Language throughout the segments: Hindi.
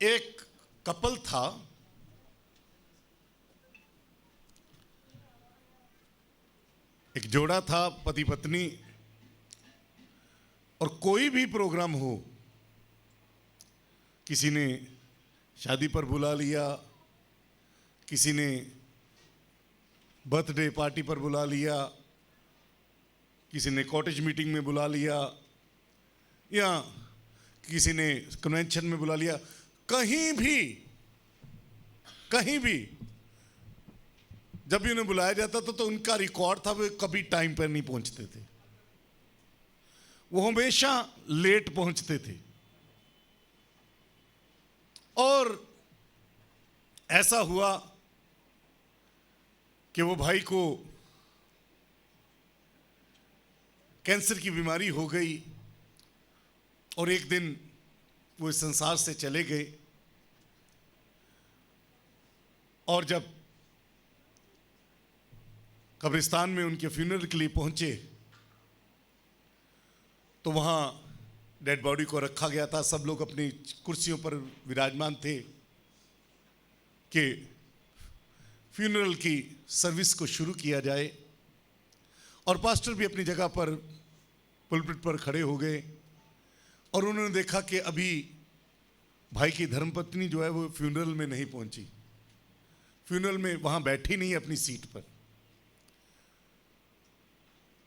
एक कपल था, एक जोड़ा था, पति पत्नी, और कोई भी प्रोग्राम हो, किसी ने शादी पर बुला लिया, किसी ने बर्थडे पार्टी पर बुला लिया, किसी ने कॉटेज मीटिंग में बुला लिया, या किसी ने कन्वेंशन में बुला लिया। कहीं भी जब भी उन्हें बुलाया जाता था तो उनका रिकॉर्ड था, वे कभी टाइम पर नहीं पहुंचते थे, वो हमेशा लेट पहुंचते थे। और ऐसा हुआ कि वो भाई को कैंसर की बीमारी हो गई और एक दिन वो इस संसार से चले गए। और जब कब्रिस्तान में उनके फ्यूनरल के लिए पहुंचे तो वहां डेड बॉडी को रखा गया था। सब लोग अपनी कुर्सियों पर विराजमान थे कि फ्यूनरल की सर्विस को शुरू किया जाए। और पास्टर भी अपनी जगह पर पुलपिट पर खड़े हो गए और उन्होंने देखा कि अभी भाई की धर्मपत्नी जो है वो फ्यूनरल में नहीं पहुंची, फ्यूनरल में वहां बैठी नहीं अपनी सीट पर।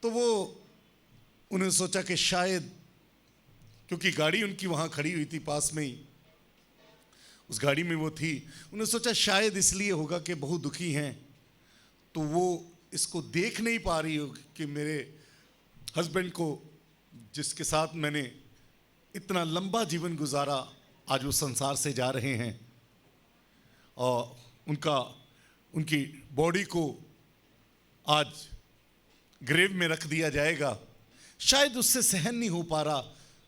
तो वो उन्होंने सोचा कि शायद, क्योंकि गाड़ी उनकी वहां खड़ी हुई थी पास में ही, उस गाड़ी में वो थी, उन्होंने सोचा शायद इसलिए होगा कि बहुत दुखी हैं, तो वो इसको देख नहीं पा रही हो कि मेरे हस्बैंड को, जिसके साथ मैंने इतना लंबा जीवन गुजारा, आज वो संसार से जा रहे हैं और उनकी बॉडी को आज ग्रेव में रख दिया जाएगा। शायद उससे सहन नहीं हो पा रहा,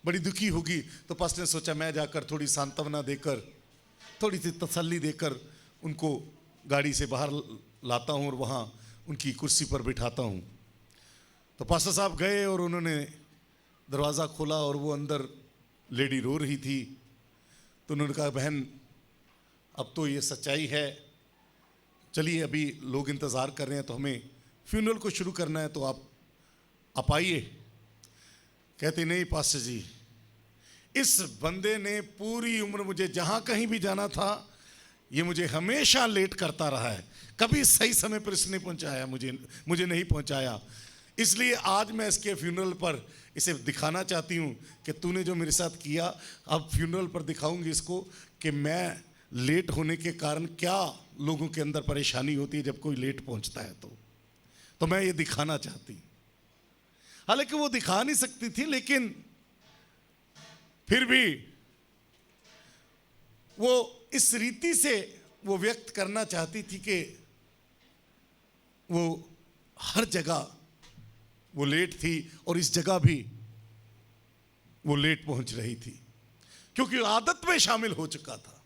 बड़ी दुखी होगी। तो पास्टर ने सोचा मैं जाकर थोड़ी सांत्वना देकर, थोड़ी सी तसल्ली देकर उनको गाड़ी से बाहर लाता हूँ और वहाँ उनकी कुर्सी पर बिठाता हूँ। तो पास्टर साहब गए और उन्होंने दरवाज़ा खोला और वो अंदर लेडी रो रही थी। तो उन्होंने कहा बहन अब तो ये सच्चाई है, चलिए अभी लोग इंतज़ार कर रहे हैं तो हमें फ्यूनरल को शुरू करना है, तो आप आइए। कहते नहीं पास्टर जी, इस बंदे ने पूरी उम्र मुझे जहाँ कहीं भी जाना था ये मुझे हमेशा लेट करता रहा है, कभी सही समय पर इसने पहुँचाया, मुझे नहीं पहुँचाया। इसलिए आज मैं इसके फ्यूनरल पर इसे दिखाना चाहती हूँ कि तूने जो मेरे साथ किया, अब फ्यूनरल पर दिखाऊंगी इसको कि मैं लेट होने के कारण क्या लोगों के अंदर परेशानी होती है जब कोई लेट पहुँचता है। तो मैं ये दिखाना चाहती। हालांकि वो दिखा नहीं सकती थी, लेकिन फिर भी वो इस रीति से वो व्यक्त करना चाहती थी कि वो हर जगह वो लेट थी और इस जगह भी वो लेट पहुंच रही थी, क्योंकि आदत में शामिल हो चुका था।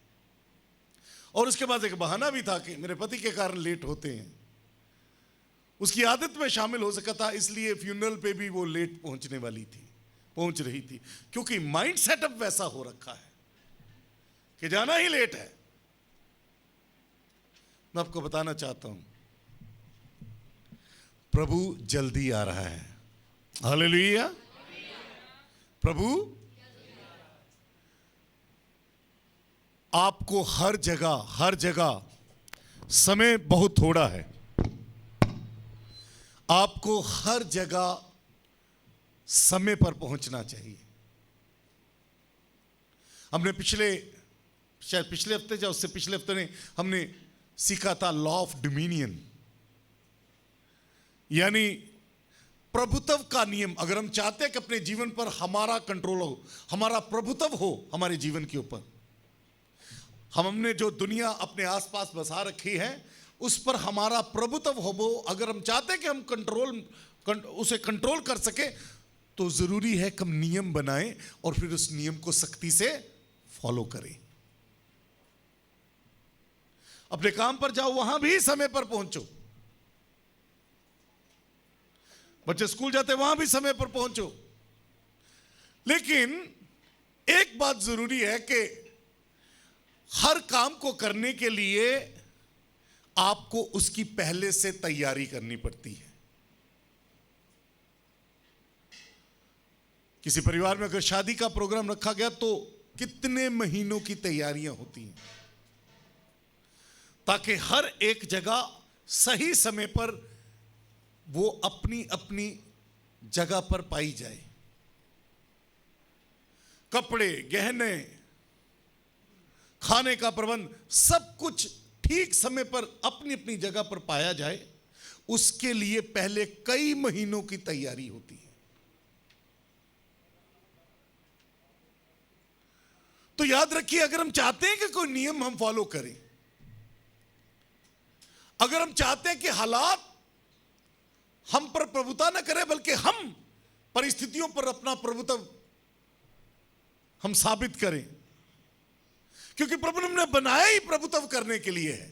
और उसके बाद एक बहाना भी था कि मेरे पति के कारण लेट होते हैं, उसकी आदत में शामिल हो सका था, इसलिए फ्यूनरल पे भी वो लेट पहुंच रही थी, क्योंकि माइंड सेटअप वैसा हो रखा है कि जाना ही लेट है। मैं आपको बताना चाहता हूं प्रभु जल्दी आ रहा है। हालेलुया। प्रभु आपको हर जगह समय बहुत थोड़ा है, आपको हर जगह समय पर पहुंचना चाहिए। हमने शायद पिछले हफ्ते या उससे पिछले हफ्ते ने हमने सीखा था लॉ ऑफ डोमिनियन, यानी प्रभुत्व का नियम। अगर हम चाहते हैं कि अपने जीवन पर हमारा कंट्रोल हो, हमारा प्रभुत्व हो हमारे जीवन के ऊपर, हमने जो दुनिया अपने आसपास बसा रखी है उस पर हमारा प्रभुत्व हो, अगर हम चाहते हैं कि हम उसे कंट्रोल कर सके, तो जरूरी है कि हम नियम बनाएं और फिर उस नियम को सख्ती से फॉलो करें। अपने काम पर जाओ, वहां भी समय पर पहुंचो। बच्चे स्कूल जाते वहां भी समय पर पहुंचो। लेकिन एक बात जरूरी है कि हर काम को करने के लिए आपको उसकी पहले से तैयारी करनी पड़ती है। किसी परिवार में अगर शादी का प्रोग्राम रखा गया तो कितने महीनों की तैयारियां होती हैं ताकि हर एक जगह सही समय पर वो अपनी अपनी जगह पर पाई जाए। कपड़े, गहने, खाने का प्रबंध, सब कुछ ठीक समय पर अपनी अपनी जगह पर पाया जाए, उसके लिए पहले कई महीनों की तैयारी होती है। तो याद रखिए, अगर हम चाहते हैं कि कोई नियम हम फॉलो करें, अगर हम चाहते हैं कि हालात हम पर प्रभुता न करें बल्कि हम परिस्थितियों पर अपना प्रभुत्व हम साबित करें, क्योंकि प्रभु ने हमें बनाया ही प्रभुत्व करने के लिए है।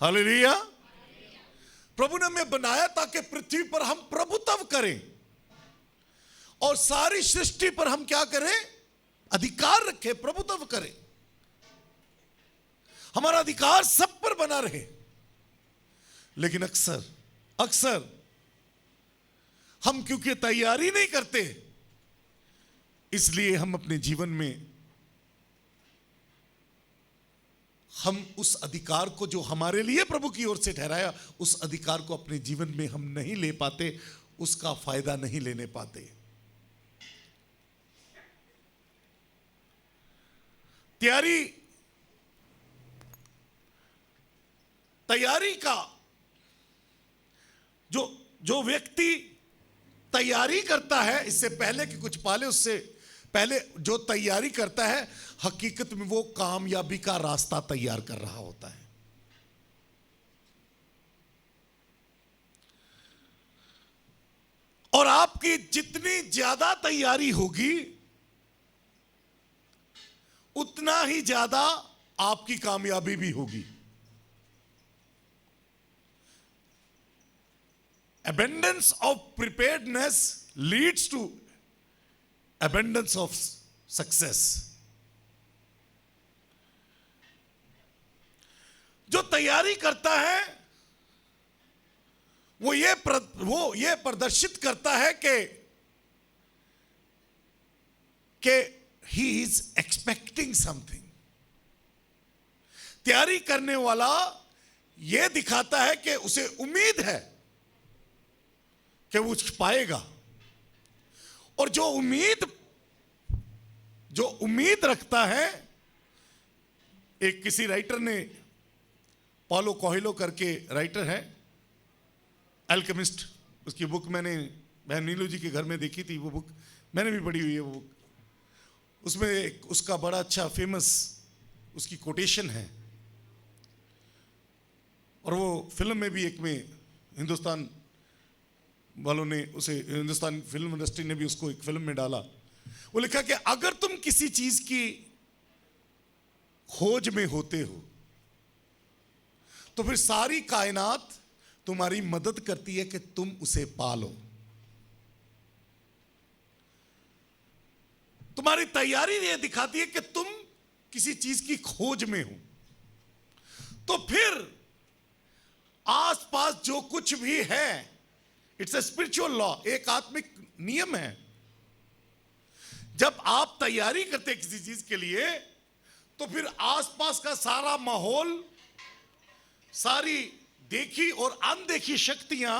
हालेलुया। प्रभु ने हमें बनाया ताकि पृथ्वी पर हम प्रभुत्व करें और सारी सृष्टि पर हम क्या करें? अधिकार रखें, प्रभुत्व करें। हमारा अधिकार सब पर बना रहे। लेकिन अक्सर हम क्योंकि तैयारी नहीं करते, इसलिए हम अपने जीवन में हम उस अधिकार को जो हमारे लिए प्रभु की ओर से ठहराया, उस अधिकार को अपने जीवन में हम नहीं ले पाते, उसका फायदा नहीं लेने पाते। तैयारी का जो व्यक्ति तैयारी करता है, इससे पहले कि कुछ पाले, उससे पहले जो तैयारी करता है, हकीकत में वो कामयाबी का रास्ता तैयार कर रहा होता है। और आपकी जितनी ज्यादा तैयारी होगी, उतना ही ज्यादा आपकी कामयाबी भी होगी। Abundance of preparedness leads to abundance of success. जो तैयारी करता है वो ये प्रदर्शित करता है कि he is expecting something. तैयारी करने वाला ये दिखाता है कि उसे उम्मीद है कि वो पाएगा। और जो उम्मीद रखता है, एक किसी राइटर ने, पॉलो कोएल्हो करके राइटर है, अल्केमिस्ट, उसकी बुक मैंने बहन नीलू जी के घर में देखी थी। वो बुक मैंने भी पढ़ी हुई है। वो बुक, उसमें उसका बड़ा अच्छा फेमस उसकी कोटेशन है, और वो फिल्म में भी एक में हिंदुस्तान वालों ने उसे, हिंदुस्तान फिल्म इंडस्ट्री ने भी उसको एक फिल्म में डाला। वो लिखा कि अगर तुम किसी चीज की खोज में होते हो तो फिर सारी कायनात तुम्हारी मदद करती है कि तुम उसे पालो। तुम्हारी तैयारी ये दिखाती है कि तुम किसी चीज की खोज में हो, तो फिर आसपास जो कुछ भी है, इट्स ए स्पिरिचुअल लॉ, एक आत्मिक नियम है। जब आप तैयारी करते हैं किसी चीज के लिए, तो फिर आसपास का सारा माहौल, सारी देखी और अनदेखी शक्तियां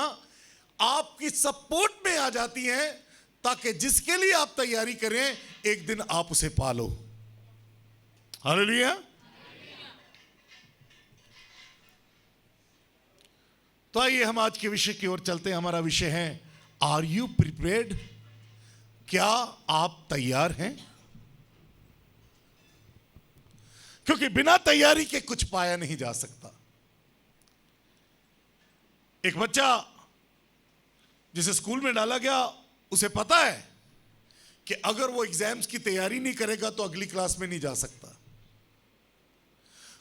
आपकी सपोर्ट में आ जाती हैं, ताकि जिसके लिए आप तैयारी करें, एक दिन आप उसे पालो। हालेलुया। तो आइए हम आज के विषय की ओर चलते हैं। हमारा विषय है, आर यू प्रिपेयर्ड? क्या आप तैयार हैं? क्योंकि बिना तैयारी के कुछ पाया नहीं जा सकता। एक बच्चा जिसे स्कूल में डाला गया, उसे पता है कि अगर वो एग्जाम्स की तैयारी नहीं करेगा तो अगली क्लास में नहीं जा सकता।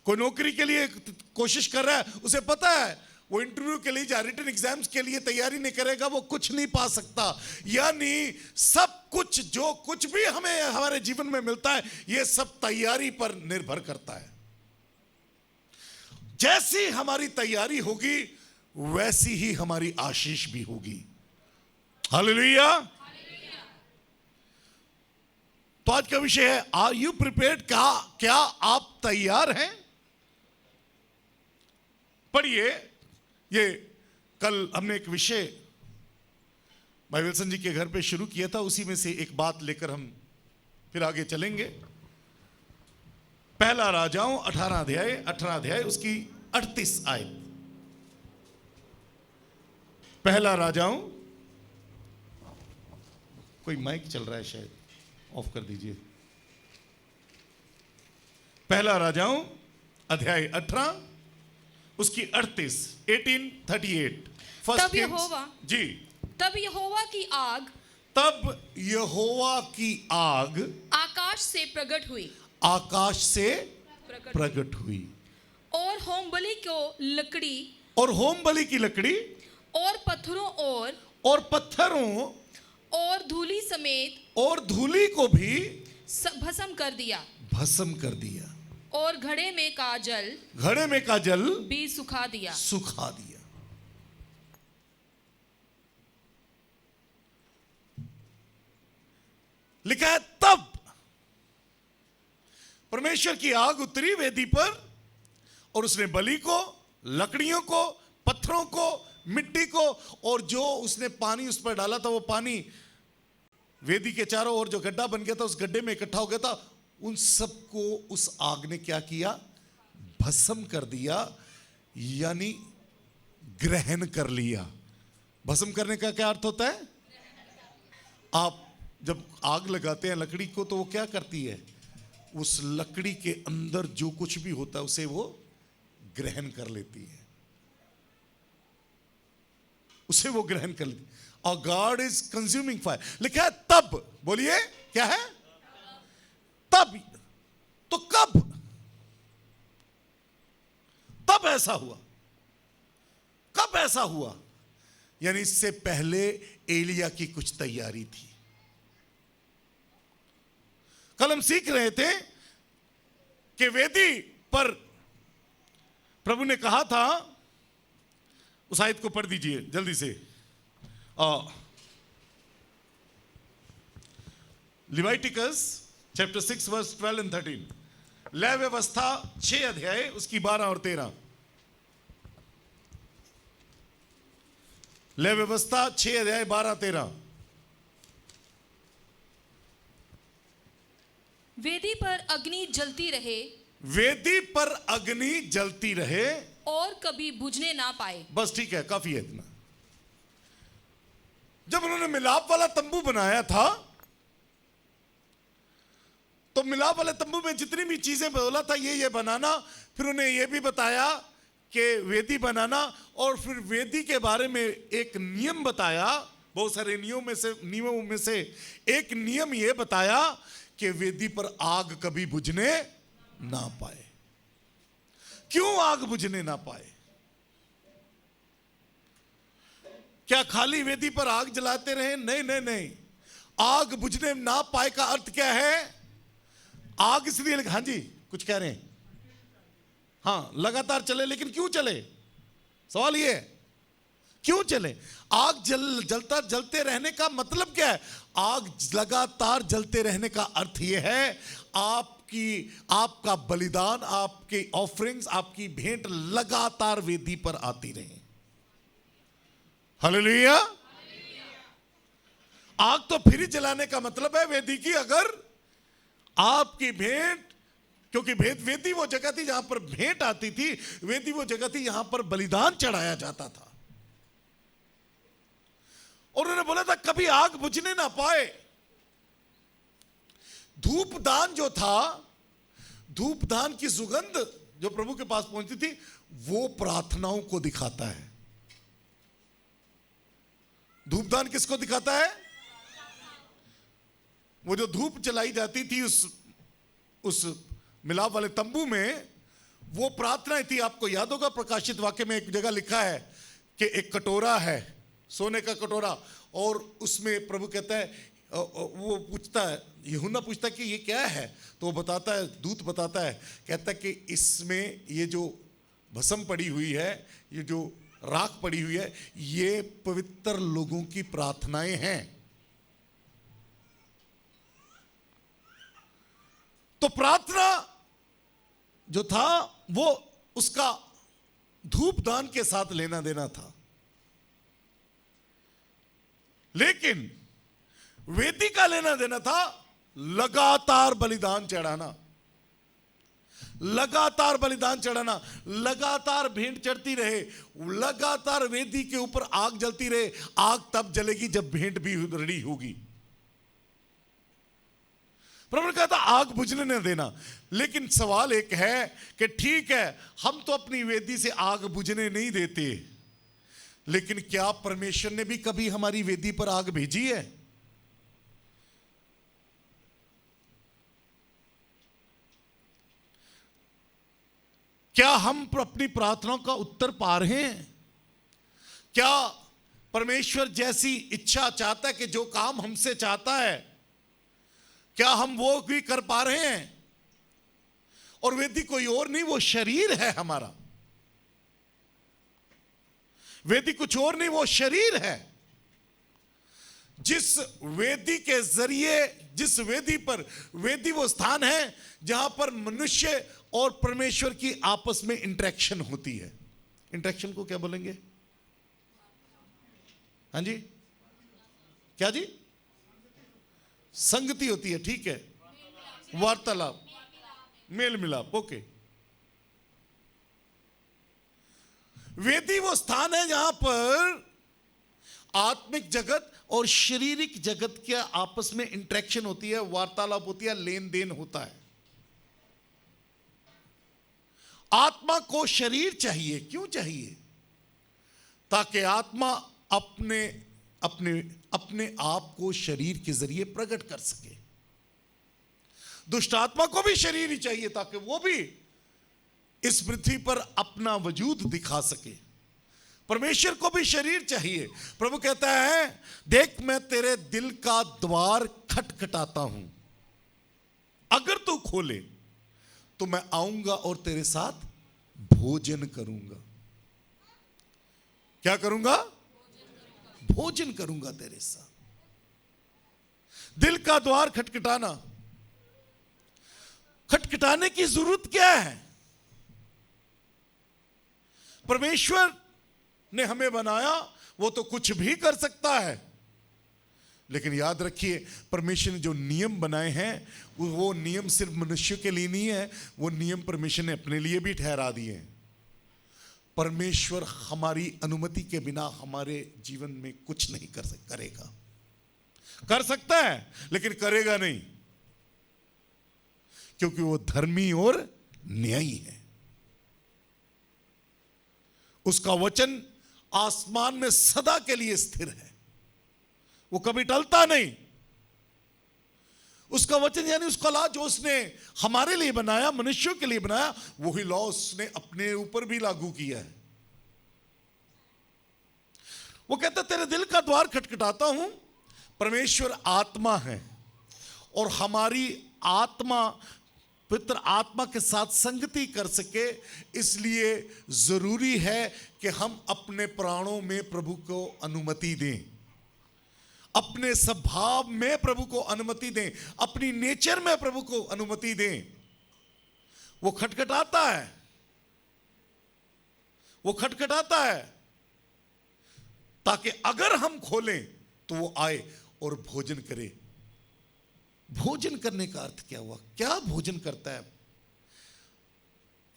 कोई नौकरी के लिए कोशिश कर रहा है, उसे पता है वो इंटरव्यू के लिए या रिटन एग्जाम्स के लिए तैयारी नहीं करेगा, वो कुछ नहीं पा सकता। यानी सब जो कुछ भी हमें हमारे जीवन में मिलता है, यह सब तैयारी पर निर्भर करता है। जैसी हमारी तैयारी होगी वैसी ही हमारी आशीष भी होगी। हालेलुया। तो आज का विषय है, आर यू प्रिपेयर्ड? क्या आप तैयार हैं? पढ़िए, ये कल हमने एक विषय भाई विल्सन जी के घर पे शुरू किया था, उसी में से एक बात लेकर हम फिर आगे चलेंगे। पहला राजाओं 18 अध्याय उसकी 38 आयत। पहला राजाओं, कोई माइक चल रहा है शायद, ऑफ कर दीजिए। पहला राजाओं अध्याय 18 उसकी 18:38। तब यहोवा जी, तब यहोवा की आग आकाश से प्रकट हुई, आकाश से प्रकट हुई, और होम बलि की लकड़ी और पत्थरों और धूलि समेत और धूलि को भी भस्म कर दिया, और घड़े में का जल भी सुखा दिया। लिखा है, तब परमेश्वर की आग उतरी वेदी पर, और उसने बलि को, लकड़ियों को, पत्थरों को, मिट्टी को, और जो उसने पानी उस पर डाला था, वो पानी वेदी के चारों ओर जो गड्ढा बन गया था, उस गड्ढे में इकट्ठा हो गया था, उन सबको उस आग ने क्या किया? भस्म कर दिया, यानी ग्रहण कर लिया। भस्म करने का क्या अर्थ होता है? आप जब आग लगाते हैं लकड़ी को, तो वो क्या करती है? उस लकड़ी के अंदर जो कुछ भी होता है उसे वो ग्रहण कर लेती है, उसे वो ग्रहण कर लेती है। और गॉड इज कंज्यूमिंग फायर। लिखा है तब, बोलिए क्या है? तब। तो कब ऐसा हुआ? कब ऐसा हुआ? यानी इससे पहले एलिया की कुछ तैयारी थी। कल हम सीख रहे थे कि वेदी पर प्रभु ने कहा था, उस आयत को पढ़ दीजिए जल्दी से, लिवाइटिकस चैप्टर 6 वर्स 12 and 13। लय व्यवस्था 6 अध्याय उसकी 12 और 13। लय व्यवस्था 6 अध्याय 12-13। वेदी पर अग्नि जलती रहे और कभी बुझने ना पाए। बस ठीक है, काफी है इतना। जब उन्होंने मिलाप वाला तंबू बनाया था, तो मिलाप वाले तंबू में जितनी भी चीजें बोला था ये बनाना, फिर उन्हें ये भी बताया कि वेदी बनाना, और फिर वेदी के बारे में एक नियम बताया। बहुत सारे नियमों में से एक नियम ये बताया कि वेदी पर आग कभी बुझने ना पाए। क्यों आग बुझने ना पाए? क्या खाली वेदी पर आग जलाते रहे? नहीं। आग बुझने ना पाए का अर्थ क्या है? आग इसलिए, हाँ जी कुछ कह रहे हैं? हाँ, लगातार चले, लेकिन क्यों चले? सवाल ये है, क्यों चले? आग जलते रहने का मतलब क्या है? आग लगातार जलते रहने का अर्थ यह है, आपका बलिदान, आपके ऑफरिंग्स, आपकी भेंट लगातार वेदी पर आती रहे। हालेलुया। आग तो फिर ही जलाने का मतलब है वेदी की, अगर आपकी भेंट, क्योंकि वेदी वो जगह थी जहां पर भेंट आती थी, वेदी वो जगह थी यहां पर बलिदान चढ़ाया जाता था। और उन्होंने बोला था कभी आग बुझने ना पाए। धूपदान जो था, धूपदान की सुगंध जो प्रभु के पास पहुंचती थी, वो प्रार्थनाओं को दिखाता है। धूपदान किसको दिखाता है? वो जो धूप जलाई जाती थी उस मिलाप वाले तंबू में, वो प्रार्थना थी। आपको याद होगा प्रकाशित वाक्य में एक जगह लिखा है कि एक कटोरा है, सोने का कटोरा, और उसमें प्रभु कहता है वो पूछता है, यूहन्ना पूछता है कि ये क्या है, तो वो बताता है, दूत बताता है, कहता है कि इसमें ये जो भस्म पड़ी हुई है, ये जो राख पड़ी हुई है, ये पवित्र लोगों की प्रार्थनाएं हैं। तो प्रार्थना जो था वो उसका धूप दान के साथ लेना देना था, लेकिन वेदी का लेना देना था लगातार बलिदान चढ़ाना, लगातार बलिदान चढ़ाना, लगातार भेंट चढ़ती रहे, लगातार वेदी के ऊपर आग जलती रहे। आग तब जलेगी जब भेंट भी रेडी होगी। प्रभु ने कहा था आग बुझने न देना। लेकिन सवाल एक है कि ठीक है, हम तो अपनी वेदी से आग बुझने नहीं देते, लेकिन क्या परमेश्वर ने भी कभी हमारी वेदी पर आग भेजी है? क्या हम अपनी प्रार्थनाओं का उत्तर पा रहे हैं? क्या परमेश्वर जैसी इच्छा चाहता है कि जो काम हमसे चाहता है, क्या हम वो भी कर पा रहे हैं? और वेदी कोई और नहीं, वो शरीर है हमारा। वेदी कुछ और नहीं, वो शरीर है। जिस वेदी के जरिए, जिस वेदी पर, वेदी वो स्थान है जहां पर मनुष्य और परमेश्वर की आपस में इंटरेक्शन होती है। इंटरेक्शन को क्या बोलेंगे? हाँ जी, क्या जी? संगति होती है, ठीक है, वार्तालाप, मेल मिलाप, ओके। वेदी वो स्थान है जहां पर आत्मिक जगत और शारीरिक जगत के आपस में इंटरेक्शन होती है, वार्तालाप होती है, लेन देन होता है। आत्मा को शरीर चाहिए, क्यों चाहिए? ताकि आत्मा अपने अपने अपने आप को शरीर के जरिए प्रकट कर सके। दुष्ट आत्मा को भी शरीर ही चाहिए ताकि वो भी इस पृथ्वी पर अपना वजूद दिखा सके। परमेश्वर को भी शरीर चाहिए। प्रभु कहता है, देख मैं तेरे दिल का द्वार खटखटाता हूं, अगर तू खोले तो मैं आऊंगा और तेरे साथ भोजन करूंगा। क्या करूंगा? भोजन करूंगा तेरे साथ। दिल का द्वार खटखटाना, खटखटाने की जरूरत क्या है? परमेश्वर ने हमें बनाया, वो तो कुछ भी कर सकता है, लेकिन याद रखिए परमेश्वर ने जो नियम बनाए हैं वो नियम सिर्फ मनुष्य के लिए नहीं है, वो नियम परमेश्वर ने अपने लिए भी ठहरा दिए हैं। परमेश्वर हमारी अनुमति के बिना हमारे जीवन में कुछ नहीं करेगा। कर सकता है लेकिन करेगा नहीं, क्योंकि वो धर्मी और न्यायी है। उसका वचन आसमान में सदा के लिए स्थिर है, वो कभी टलता नहीं। उसका वचन यानी उसका लॉ जो उसने हमारे लिए बनाया, मनुष्यों के लिए बनाया, वही लॉ उसने अपने ऊपर भी लागू किया है। वो कहता तेरे दिल का द्वार खटखटाता हूं। परमेश्वर आत्मा है और हमारी आत्मा पवित्र आत्मा के साथ संगति कर सके, इसलिए जरूरी है कि हम अपने प्राणों में प्रभु को अनुमति दें, अपने स्वभाव में प्रभु को अनुमति दें, अपनी नेचर में प्रभु को अनुमति दें। वो खटखटाता है, वो खटखटाता है ताकि अगर हम खोलें तो वो आए और भोजन करे। भोजन करने का अर्थ क्या हुआ? क्या भोजन करता है?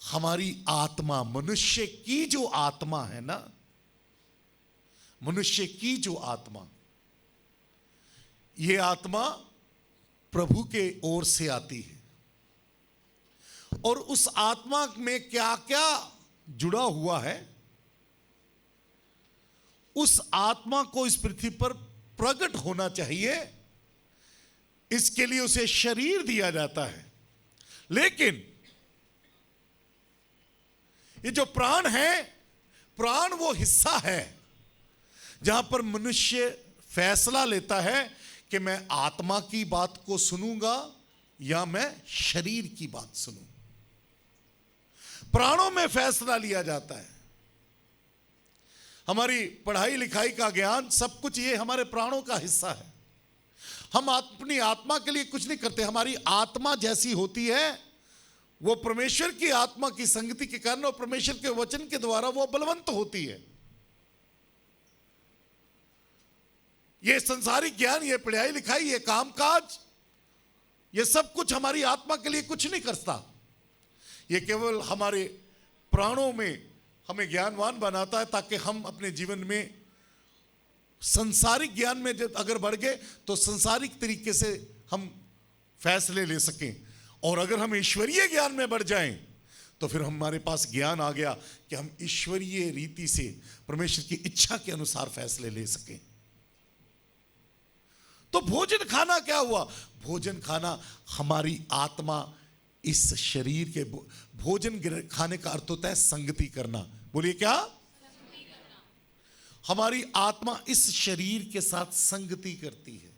हमारी आत्मा, मनुष्य की जो आत्मा है ना, मनुष्य की जो आत्मा, ये आत्मा प्रभु के ओर से आती है और उस आत्मा में क्या क्या जुड़ा हुआ है, उस आत्मा को इस पृथ्वी पर प्रकट होना चाहिए। इसके लिए उसे शरीर दिया जाता है। लेकिन ये जो प्राण है, प्राण वो हिस्सा है जहां पर मनुष्य फैसला लेता है कि मैं आत्मा की बात को सुनूंगा या मैं शरीर की बात सुनूं। प्राणों में फैसला लिया जाता है। हमारी पढ़ाई लिखाई का ज्ञान सब कुछ ये हमारे प्राणों का हिस्सा है। हम अपनी आत्मा के लिए कुछ नहीं करते। हमारी आत्मा जैसी होती है वो परमेश्वर की आत्मा की संगति के कारण और परमेश्वर के वचन के द्वारा वो बलवंत होती है। ये संसारिक ज्ञान, ये पढ़ाई लिखाई, ये कामकाज, ये सब कुछ हमारी आत्मा के लिए कुछ नहीं करता। ये केवल हमारे प्राणों में हमें ज्ञानवान बनाता है ताकि हम अपने जीवन में संसारिक ज्ञान में जब अगर बढ़ गए तो संसारिक तरीके से हम फैसले ले सकें, और अगर हम ईश्वरीय ज्ञान में बढ़ जाएं तो फिर हमारे पास ज्ञान आ गया कि हम ईश्वरीय रीति से परमेश्वर की इच्छा के अनुसार फैसले ले सकें। तो भोजन खाना क्या हुआ? भोजन खाना हमारी आत्मा इस शरीर के, भोजन खाने का अर्थ होता है संगति करना। बोलिए क्या? हमारी आत्मा इस शरीर के साथ संगति करती है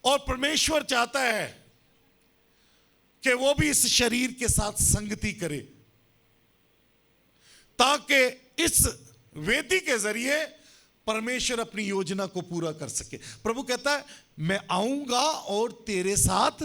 और परमेश्वर चाहता है कि वो भी इस शरीर के साथ संगति करे ताकि इस वेदी के जरिए परमेश्वर अपनी योजना को पूरा कर सके। प्रभु कहता है मैं आऊंगा और तेरे साथ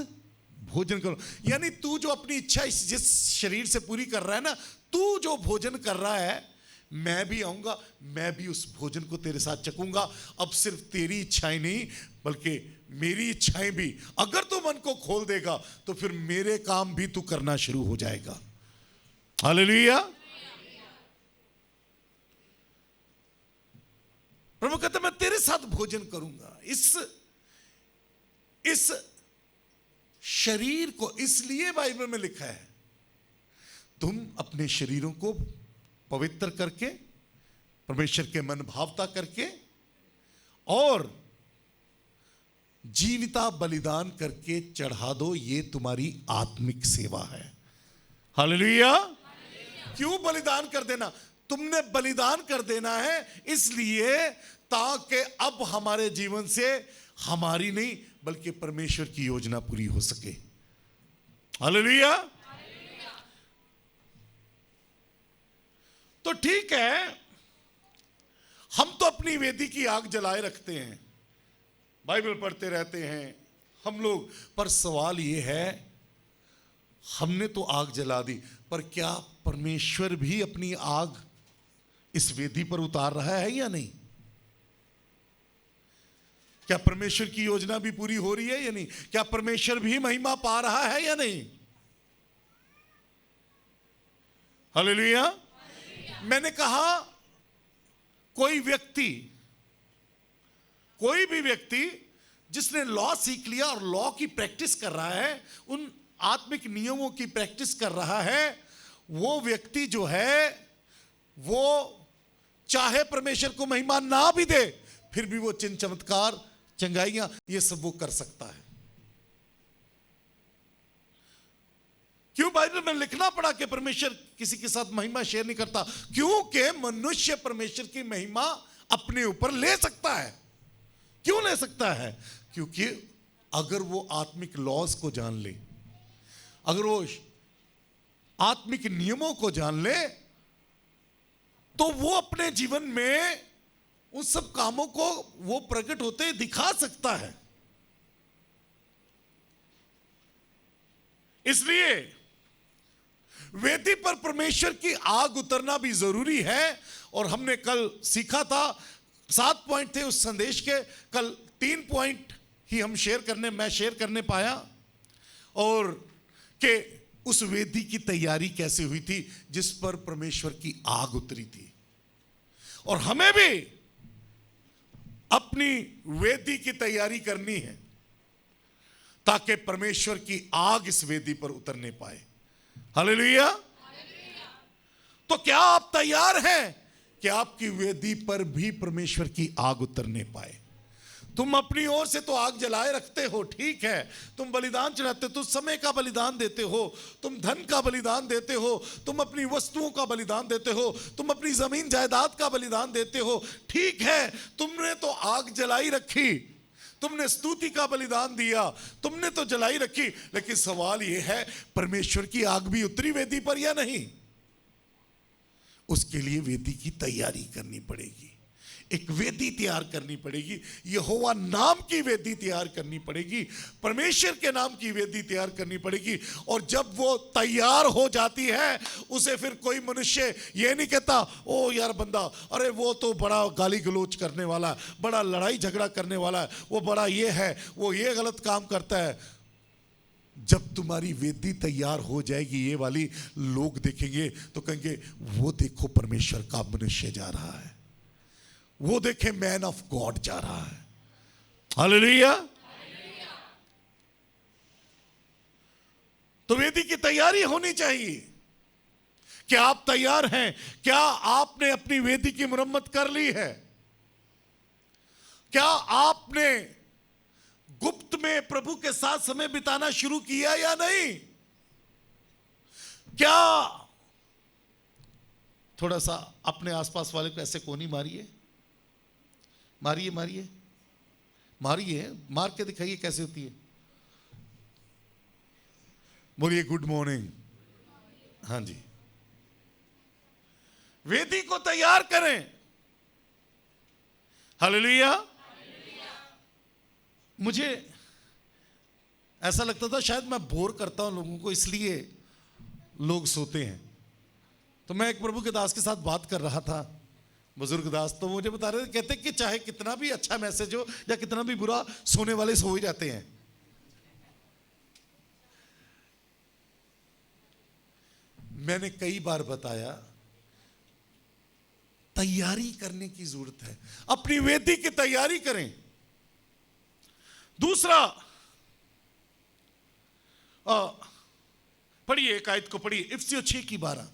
भोजन करूं। यानी तू जो अपनी इच्छा जिस शरीर से पूरी कर रहा है ना, तू जो भोजन कर रहा है, मैं भी आऊंगा, मैं भी उस भोजन को तेरे साथ चखूंगा। अब सिर्फ तेरी इच्छाएं नहीं बल्कि मेरी इच्छाएं भी। अगर तू मन को खोल देगा तो फिर मेरे काम भी तू करना शुरू हो जाएगा। हालेलुया। प्रभु कहता मैं तेरे साथ भोजन करूंगा। इस शरीर को, इसलिए बाइबल में लिखा है तुम अपने शरीरों को पवित्र करके, परमेश्वर के मन भावता करके और जीविता बलिदान करके चढ़ा दो, ये तुम्हारी आत्मिक सेवा है। हालेलुया। क्यों बलिदान कर देना? तुमने बलिदान कर देना है इसलिए ताकि अब हमारे जीवन से हमारी नहीं बल्कि परमेश्वर की योजना पूरी हो सके। हालेलुया। तो ठीक है, हम तो अपनी वेदी की आग जलाए रखते हैं, बाइबल पढ़ते रहते हैं हम लोग, पर सवाल यह है हमने तो आग जला दी, पर क्या परमेश्वर भी अपनी आग इस वेदी पर उतार रहा है या नहीं? क्या परमेश्वर की योजना भी पूरी हो रही है या नहीं? क्या परमेश्वर भी महिमा पा रहा है या नहीं? हालेलुया। मैंने कहा कोई भी व्यक्ति जिसने लॉ सीख लिया और लॉ की प्रैक्टिस कर रहा है, उन आत्मिक नियमों की प्रैक्टिस कर रहा है, वो व्यक्ति जो है वो चाहे परमेश्वर को महिमा ना भी दे फिर भी वो चिन्ह चमत्कार, चंगाइयां, ये सब वो कर सकता है। क्यों बाइबल में लिखना पड़ा कि परमेश्वर किसी के साथ महिमा शेयर नहीं करता? क्योंकि मनुष्य परमेश्वर की महिमा अपने ऊपर ले सकता है। क्यों ले सकता है? क्योंकि अगर वो आत्मिक लॉज को जान ले, अगर वो आत्मिक नियमों को जान ले, तो वो अपने जीवन में उन सब कामों को वो प्रकट होते दिखा सकता है। इसलिए वेदी पर परमेश्वर की आग उतरना भी जरूरी है। और हमने कल सीखा था, 7 पॉइंट थे उस संदेश के, कल 3 पॉइंट ही मैं शेयर करने पाया, और कि उस वेदी की तैयारी कैसे हुई थी जिस पर परमेश्वर की आग उतरी थी। और हमें भी अपनी वेदी की तैयारी करनी है ताकि परमेश्वर की आग इस वेदी पर उतरने पाए। हालेलुया। तो क्या आप तैयार हैं कि आपकी वेदी पर भी परमेश्वर की आग उतरने पाए? तुम अपनी ओर से तो आग जलाए रखते हो, ठीक है, तुम बलिदान चढ़ाते हो, तुम समय का बलिदान देते हो, तुम धन का बलिदान देते हो, तुम अपनी वस्तुओं का बलिदान देते हो, तुम अपनी जमीन जायदाद का बलिदान देते हो, ठीक है, तुमने तो आग जलाई रखी, तुमने स्तुति का बलिदान दिया, तुमने तो जलाई रखी, लेकिन सवाल यह है परमेश्वर की आग भी उतरी वेदी पर या नहीं? उसके लिए वेदी की तैयारी करनी पड़ेगी, एक वेदी तैयार करनी पड़ेगी, यहोवा नाम की वेदी तैयार करनी पड़ेगी, परमेश्वर के नाम की वेदी तैयार करनी पड़ेगी। और जब वो तैयार हो जाती है, उसे फिर कोई मनुष्य ये नहीं कहता ओ यार बंदा, अरे वो तो बड़ा गाली गलोच करने वाला, बड़ा लड़ाई झगड़ा करने वाला है, वो बड़ा ये है, वो ये गलत काम करता है। जब तुम्हारी वेदी तैयार हो जाएगी, ये वाली, लोग देखेंगे तो कहेंगे वो देखो परमेश्वर का मनुष्य जा रहा है, वो देखे मैन ऑफ गॉड जा रहा है। हालेलुया। तो वेदी की तैयारी होनी चाहिए। क्या आप तैयार हैं? क्या आपने अपनी वेदी की मुरम्मत कर ली है? क्या आपने गुप्त में प्रभु के साथ समय बिताना शुरू किया या नहीं? क्या थोड़ा सा अपने आसपास वाले को ऐसे कोनी मारिए, मारिए मारिए मारिए, मार के दिखाइए कैसे होती है। बोलिए गुड मॉर्निंग। हाँ जी, वेदी को तैयार करें। हालेलुया। मुझे ऐसा लगता था शायद मैं बोर करता हूं लोगों को, इसलिए लोग सोते हैं। तो मैं एक प्रभु के दास के साथ बात कर रहा था, बुजुर्ग दास, तो मुझे बता रहे थे, कहते कि चाहे कितना भी अच्छा मैसेज हो या कितना भी बुरा, सोने वाले सो ही जाते हैं। मैंने कई बार बताया तैयारी करने की जरूरत है, अपनी वेदी की तैयारी करें। दूसरा, पढ़िए एक आयत को पढ़िए, इफिसियों 6:12।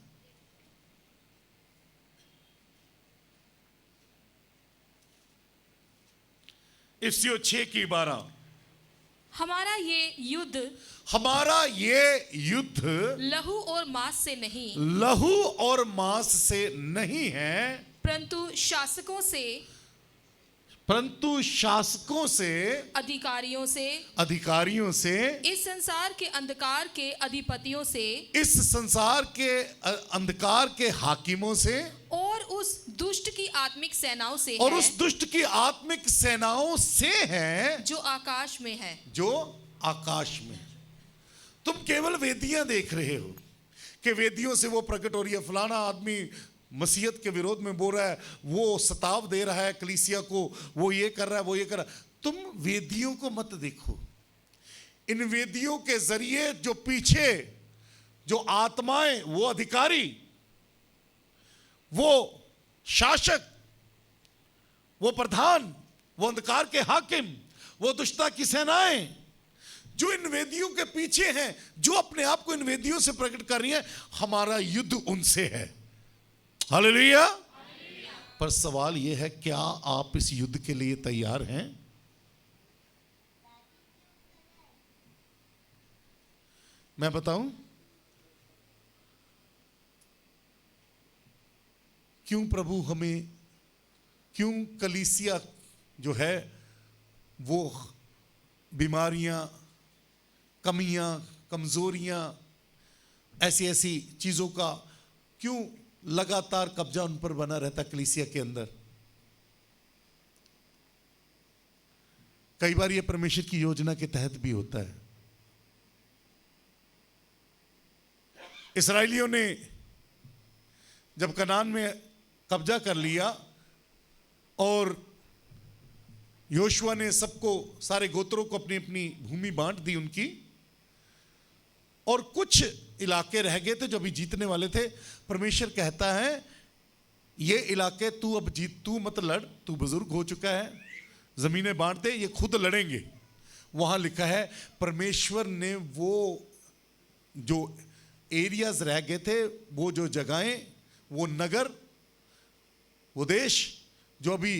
इफिसियों 6:12। हमारा ये युद्ध लहू और मांस से नहीं, लहू और मांस से नहीं है, परंतु शासकों से, अधिकारियों से, इस संसार के अंधकार के अधिपतियों से, इस संसार के अंधकार के हाकिमों से, और उस दुष्ट की आत्मिक सेनाओं से, और उस दुष्ट की आत्मिक सेनाओं से है, जो आकाश में है, जो आकाश में। तुम केवल वेदियां देख रहे हो कि वेदियों से वो प्रकट हो रही है, फलाना आदमी मसीहत के विरोध में बोल रहा है, वो सताव दे रहा है कलीसिया को, वो ये कर रहा है, वो ये कर रहा है। तुम वेदियों को मत देखो। इन वेदियों के जरिए जो पीछे जो आत्माएं, वो अधिकारी, वो शासक, वो प्रधान, वो अंधकार के हाकिम, वो दुष्टता की सेनाएं, जो इन वेदियों के पीछे हैं, जो अपने आप को इन वेदियों से प्रकट कर रही हैं, हमारा युद्ध उनसे है। हालेलुया। पर सवाल यह है, क्या आप इस युद्ध के लिए तैयार हैं? मैं बताऊं क्यों प्रभु हमें, क्यों कलीसिया जो है वो बीमारियां, कमियां, कमजोरियां, ऐसी ऐसी चीजों का क्यों लगातार कब्जा उन पर बना रहता कलीसिया के अंदर? कई बार यह परमेश्वर की योजना के तहत भी होता है। इस्राएलियों ने जब कनान में कब्जा कर लिया और योशुआ ने सबको, सारे गोत्रों को अपनी अपनी भूमि बांट दी उनकी, और कुछ इलाके रह गए थे जो अभी जीतने वाले थे। परमेश्वर कहता है ये इलाके तू अब जीत, तू मत लड़, तू बुजुर्ग हो चुका है, जमीनें बांट दे, ये खुद लड़ेंगे। वहां लिखा है परमेश्वर ने वो जो एरियाज रह गए थे, वो जो जगहें, वो नगर, वो देश जो अभी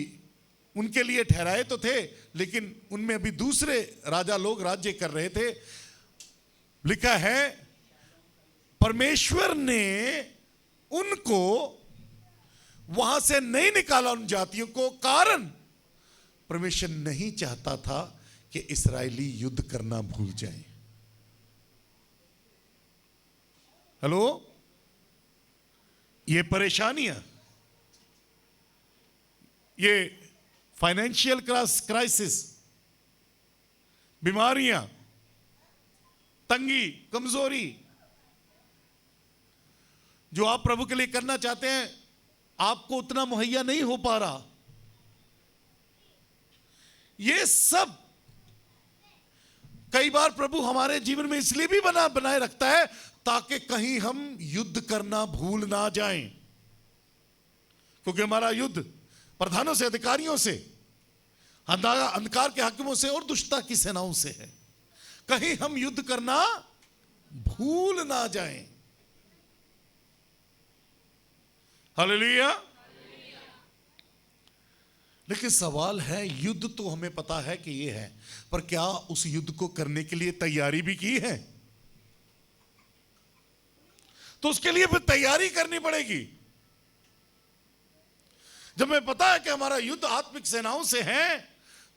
उनके लिए ठहराए तो थे, लेकिन उनमें अभी दूसरे राजा लोग राज्य कर रहे थे। लिखा है परमेश्वर ने उनको वहां से नहीं निकाला, उन जातियों को, कारण परमेश्वर नहीं चाहता था कि इस्राएली युद्ध करना भूल जाएं। हेलो, ये परेशानियां, ये फाइनेंशियल क्राइसिस, बीमारियां, तंगी, कमजोरी, जो आप प्रभु के लिए करना चाहते हैं आपको उतना मुहैया नहीं हो पा रहा, ये सब कई बार प्रभु हमारे जीवन में इसलिए भी बनाए रखता है ताकि कहीं हम युद्ध करना भूल ना जाएं। क्योंकि हमारा युद्ध प्रधानों से, अधिकारियों से, अंधकार के हाकिमों से और दुष्टता की सेनाओं से है। कहीं हम युद्ध करना भूल ना जाएं। हालेलुया। लेकिन सवाल है, युद्ध तो हमें पता है कि ये है, पर क्या उस युद्ध को करने के लिए तैयारी भी की है? तो उसके लिए फिर तैयारी करनी पड़ेगी। जब हमें पता है कि हमारा युद्ध आत्मिक सेनाओं से है,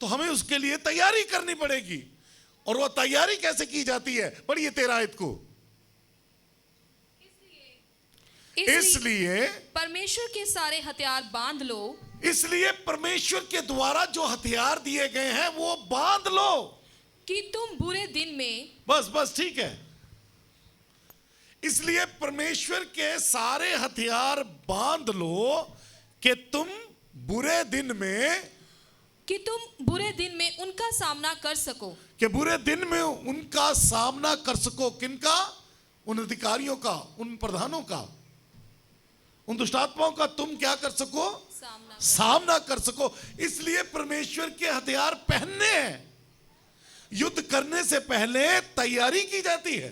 तो हमें उसके लिए तैयारी करनी पड़ेगी। और वह तैयारी कैसे की जाती है? पढ़िए 13 आयत को। इसलिए परमेश्वर के सारे हथियार बांध लो। इसलिए परमेश्वर के द्वारा जो हथियार दिए गए हैं वो बांध लो कि तुम बुरे दिन में, बस ठीक है। इसलिए परमेश्वर के सारे हथियार बांध लो कि तुम बुरे दिन में, कि तुम बुरे दिन में उनका सामना कर सको। कि बुरे दिन में उनका सामना कर सको। किनका? उन अधिकारियों का, उन प्रधानों का, उन दुष्टात्माओं का तुम क्या कर सको? सामना कर सको। इसलिए परमेश्वर के हथियार पहनने हैं। युद्ध करने से पहले तैयारी की जाती है।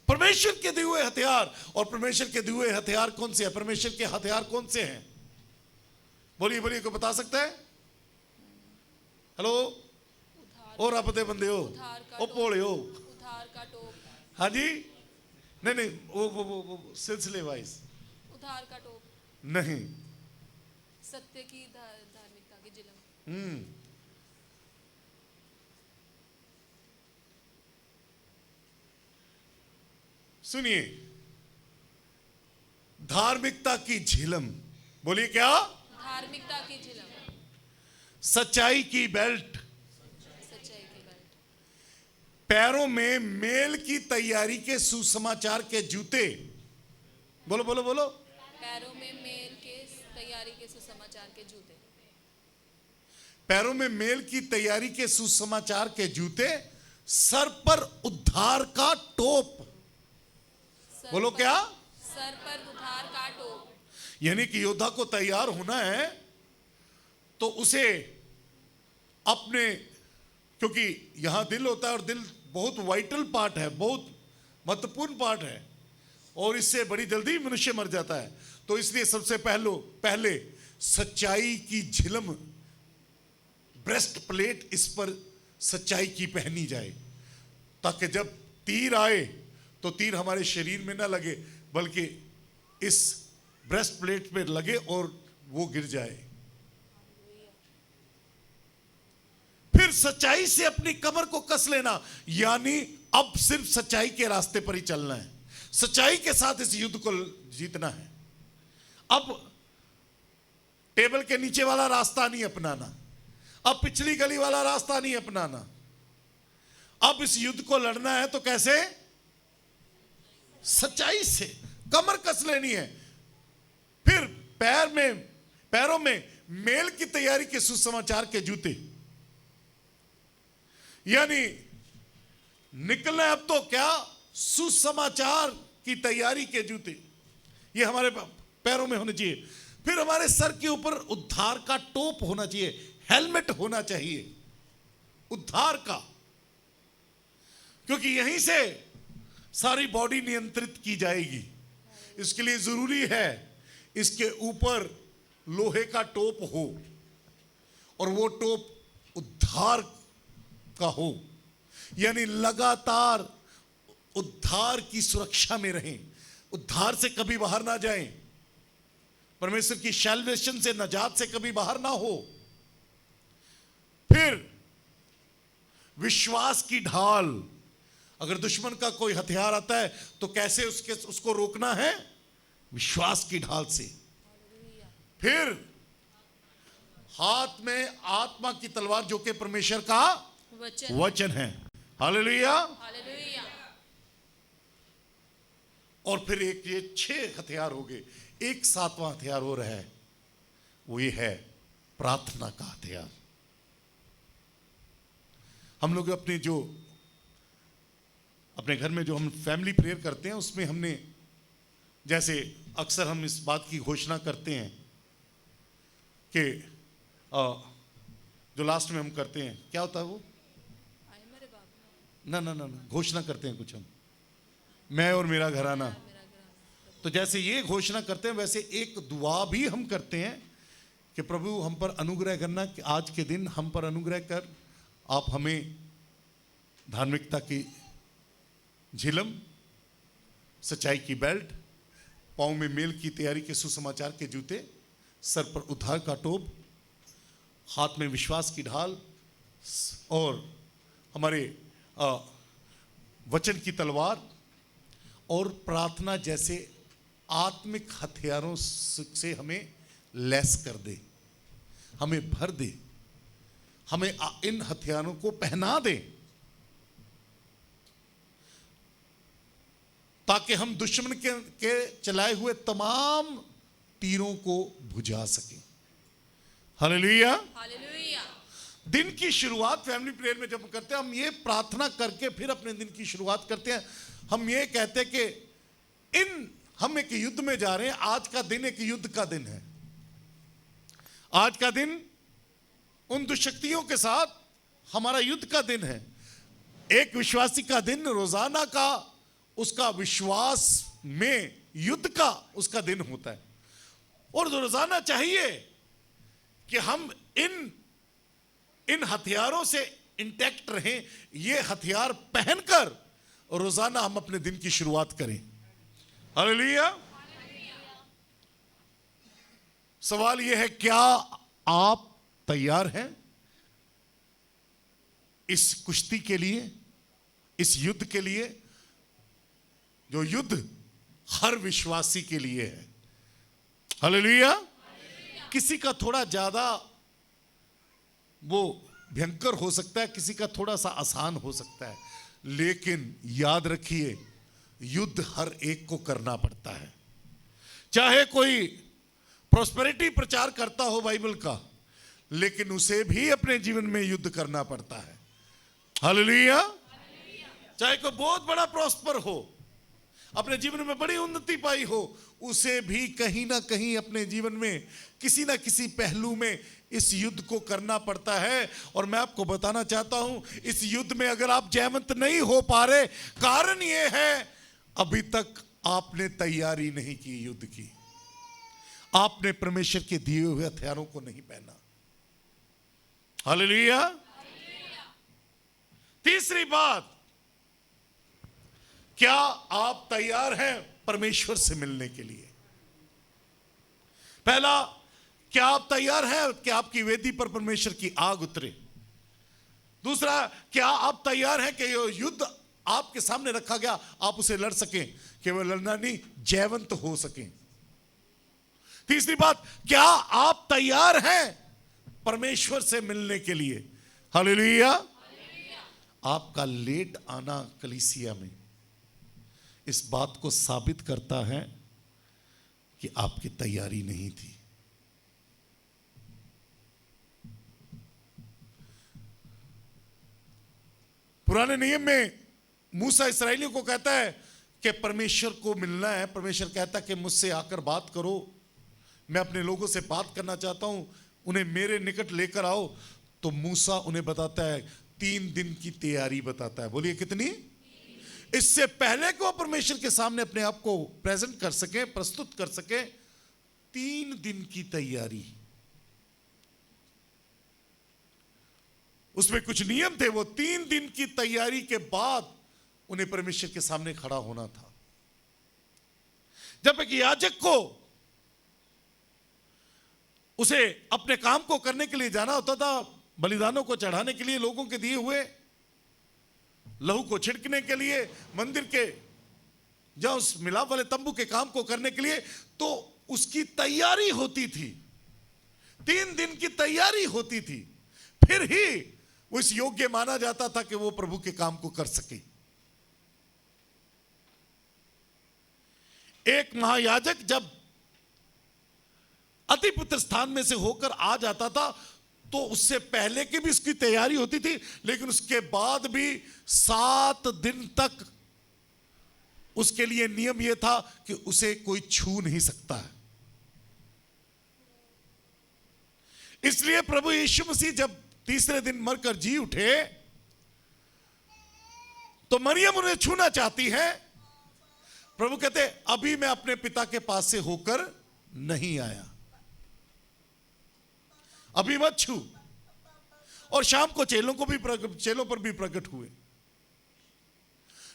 परमेश्वर के दिए हुए हथियार, और परमेश्वर के दिए हुए हथियार कौन से हैं? परमेश्वर के हथियार कौन से हैं? बोलिए बोलिए, को बता सकता है? हेलो, और आप बंदे हो, ओ पोड़े हो, हाँ जी, नहीं वो सिलसिले वाइज, उद्धार का टोप नहीं, सत्य की धार्मिकता की झिलम। सुनिए, धार्मिकता की झिलम। बोलिए क्या? धार्मिकता की झिलम। सच्चाई की बेल्ट। सच्चाई की बेल्ट। पैरों में मेल की तैयारी के सुसमाचार के जूते। बोलो बोलो बोलो। पैरों में मेल के तैयारी के सुसमाचार के जूते। पैरों में मेल की तैयारी के सुसमाचार के जूते। सर पर उद्धार का टोप। बोलो क्या? सर पर उद्धार का टोप। यानी कि योद्धा को तैयार होना है तो उसे अपने, क्योंकि यहां दिल होता है और दिल बहुत वाइटल पार्ट है, बहुत महत्वपूर्ण पार्ट है, और इससे बड़ी जल्दी मनुष्य मर जाता है। तो इसलिए सबसे पहले सच्चाई की झिलम, ब्रेस्ट प्लेट, इस पर सच्चाई की पहनी जाए, ताकि जब तीर आए तो तीर हमारे शरीर में ना लगे, बल्कि इस ब्रेस्ट प्लेट पे लगे और वो गिर जाए। फिर सच्चाई से अपनी कमर को कस लेना, यानी अब सिर्फ सच्चाई के रास्ते पर ही चलना है। सच्चाई के साथ इस युद्ध को जीतना है। अब टेबल के नीचे वाला रास्ता नहीं अपनाना, अब पिछली गली वाला रास्ता नहीं अपनाना। अब इस युद्ध को लड़ना है तो कैसे? सच्चाई से कमर कस लेनी है। फिर पैरों में मेल की तैयारी के सुसमाचार के जूते, यानी निकलना है अब तो क्या? सुसमाचार की तैयारी के जूते, ये हमारे पैरों में होने चाहिए। फिर हमारे सर के ऊपर उद्धार का टोप होना चाहिए, हेलमेट होना चाहिए उद्धार का, क्योंकि यहीं से सारी बॉडी नियंत्रित की जाएगी। इसके लिए जरूरी है इसके ऊपर लोहे का टोप हो और वो टोप उद्धार का हो, यानी लगातार उद्धार की सुरक्षा में रहें, उद्धार से कभी बाहर ना जाएं, परमेश्वर की सैल्वेशन से, नजात से कभी बाहर ना हो। फिर विश्वास की ढाल, अगर दुश्मन का कोई हथियार आता है तो कैसे उसको रोकना है? विश्वास की ढाल से। फिर हाथ में आत्मा की तलवार जो कि परमेश्वर का वचन है। हालेलुया। और फिर एक ये 6 हथियार हो गए, एक 7वां हथियार हो रहा है, वो ये है प्रार्थना का हथियार। हम लोग अपने घर में जो हम फैमिली प्रेयर करते हैं उसमें हमने, जैसे अक्सर हम इस बात की घोषणा करते हैं कि जो लास्ट में हम करते हैं, क्या होता है वो? ना घोषणा करते हैं कुछ हम, मैं और मेरा घराना। तो जैसे ये घोषणा करते हैं वैसे एक दुआ भी हम करते हैं कि प्रभु हम पर अनुग्रह करना, कि आज के दिन हम पर अनुग्रह कर, आप हमें धार्मिकता की झिलम, सच्चाई की बेल्ट, पाँव में मेल की तैयारी के सुसमाचार के जूते, सर पर उद्धार का टोप, हाथ में विश्वास की ढाल और हमारे वचन की तलवार और प्रार्थना जैसे आत्मिक हथियारों से हमें लैस कर दे, हमें भर दे, हमें इन हथियारों को पहना दे, ताकि हम दुश्मन के चलाए हुए तमाम तीरों को बुझा सकें। हालेलुया। दिन की शुरुआत फैमिली प्रेयर में जब करते हैं, हम ये प्रार्थना करके फिर अपने दिन की शुरुआत करते हैं। हम ये कहते हैं कि हम एक युद्ध में जा रहे हैं। आज का दिन एक युद्ध का दिन है। आज का दिन उन दुष्शक्तियों के साथ हमारा युद्ध का दिन है। एक विश्वासी का दिन रोजाना का उसका विश्वास में युद्ध का उसका दिन होता है, और रोजाना चाहिए कि हम इन हथियारों से इंटैक्ट रहें। ये हथियार पहनकर रोजाना हम अपने दिन की शुरुआत करें। हालेलुया। सवाल यह है, क्या आप तैयार हैं इस कुश्ती के लिए, इस युद्ध के लिए, जो युद्ध हर विश्वासी के लिए है? हालेलुया। किसी का थोड़ा ज्यादा वो भयंकर हो सकता है, किसी का थोड़ा सा आसान हो सकता है, लेकिन याद रखिए युद्ध हर एक को करना पड़ता है। चाहे कोई प्रॉस्पेरिटी प्रचार करता हो बाइबल का, लेकिन उसे भी अपने जीवन में युद्ध करना पड़ता है। हालेलुया। चाहे कोई बहुत बड़ा प्रॉस्पर हो, अपने जीवन में बड़ी उन्नति पाई हो, उसे भी कहीं ना कहीं अपने जीवन में किसी ना किसी पहलू में इस युद्ध को करना पड़ता है। और मैं आपको बताना चाहता हूं, इस युद्ध में अगर आप जयवंत नहीं हो पा रहे, कारण यह है अभी तक आपने तैयारी नहीं की युद्ध की, आपने परमेश्वर के दिए हुए हथियारों को नहीं पहना। हालेलुया। तीसरी बात, क्या आप तैयार हैं परमेश्वर से मिलने के लिए? पहला, क्या आप तैयार हैं कि आपकी वेदी पर परमेश्वर की आग उतरे? दूसरा, क्या आप तैयार हैं कि ये युद्ध आपके सामने रखा गया, आप उसे लड़ सकें, केवल लड़ना नहीं, जयवंत हो सकें? तीसरी बात, क्या आप तैयार हैं परमेश्वर से मिलने के लिए? हालेलुया। आपका लेट आना कलीसिया में इस बात को साबित करता है कि आपकी तैयारी नहीं थी। पुराने नियम में मूसा इस्राएलियों को कहता है कि परमेश्वर को मिलना है। परमेश्वर कहता है कि मुझसे आकर बात करो, मैं अपने लोगों से बात करना चाहता हूं, उन्हें मेरे निकट लेकर आओ। तो मूसा उन्हें बताता है, 3 दिन की तैयारी बताता है। बोलिए कितनी? इससे पहले को परमेश्वर के सामने अपने आप को प्रेजेंट कर सके, प्रस्तुत कर सके, 3 दिन की तैयारी, उसमें कुछ नियम थे। वो 3 दिन की तैयारी के बाद उन्हें परमेश्वर के सामने खड़ा होना था। जब एक याजक को उसे अपने काम को करने के लिए जाना होता था, बलिदानों को चढ़ाने के लिए, लोगों के दिए हुए लहू को छिड़कने के लिए, मंदिर के जहां उस मिलाप वाले तंबू के काम को करने के लिए, तो उसकी तैयारी होती थी। 3 दिन की तैयारी होती थी, फिर ही वो इस योग्य माना जाता था कि वो प्रभु के काम को कर सके। एक महायाजक जब अति पवित्र स्थान में से होकर आ जाता था, तो उससे पहले की भी उसकी तैयारी होती थी, लेकिन उसके बाद भी 7 दिन तक उसके लिए नियम यह था कि उसे कोई छू नहीं सकता है। इसलिए प्रभु यीशु मसीह जब तीसरे दिन मरकर जी उठे, तो मरियम उन्हें छूना चाहती है। प्रभु कहते, अभी मैं अपने पिता के पास से होकर नहीं आया, अभी मत छू। और शाम को चेलों पर भी प्रकट हुए।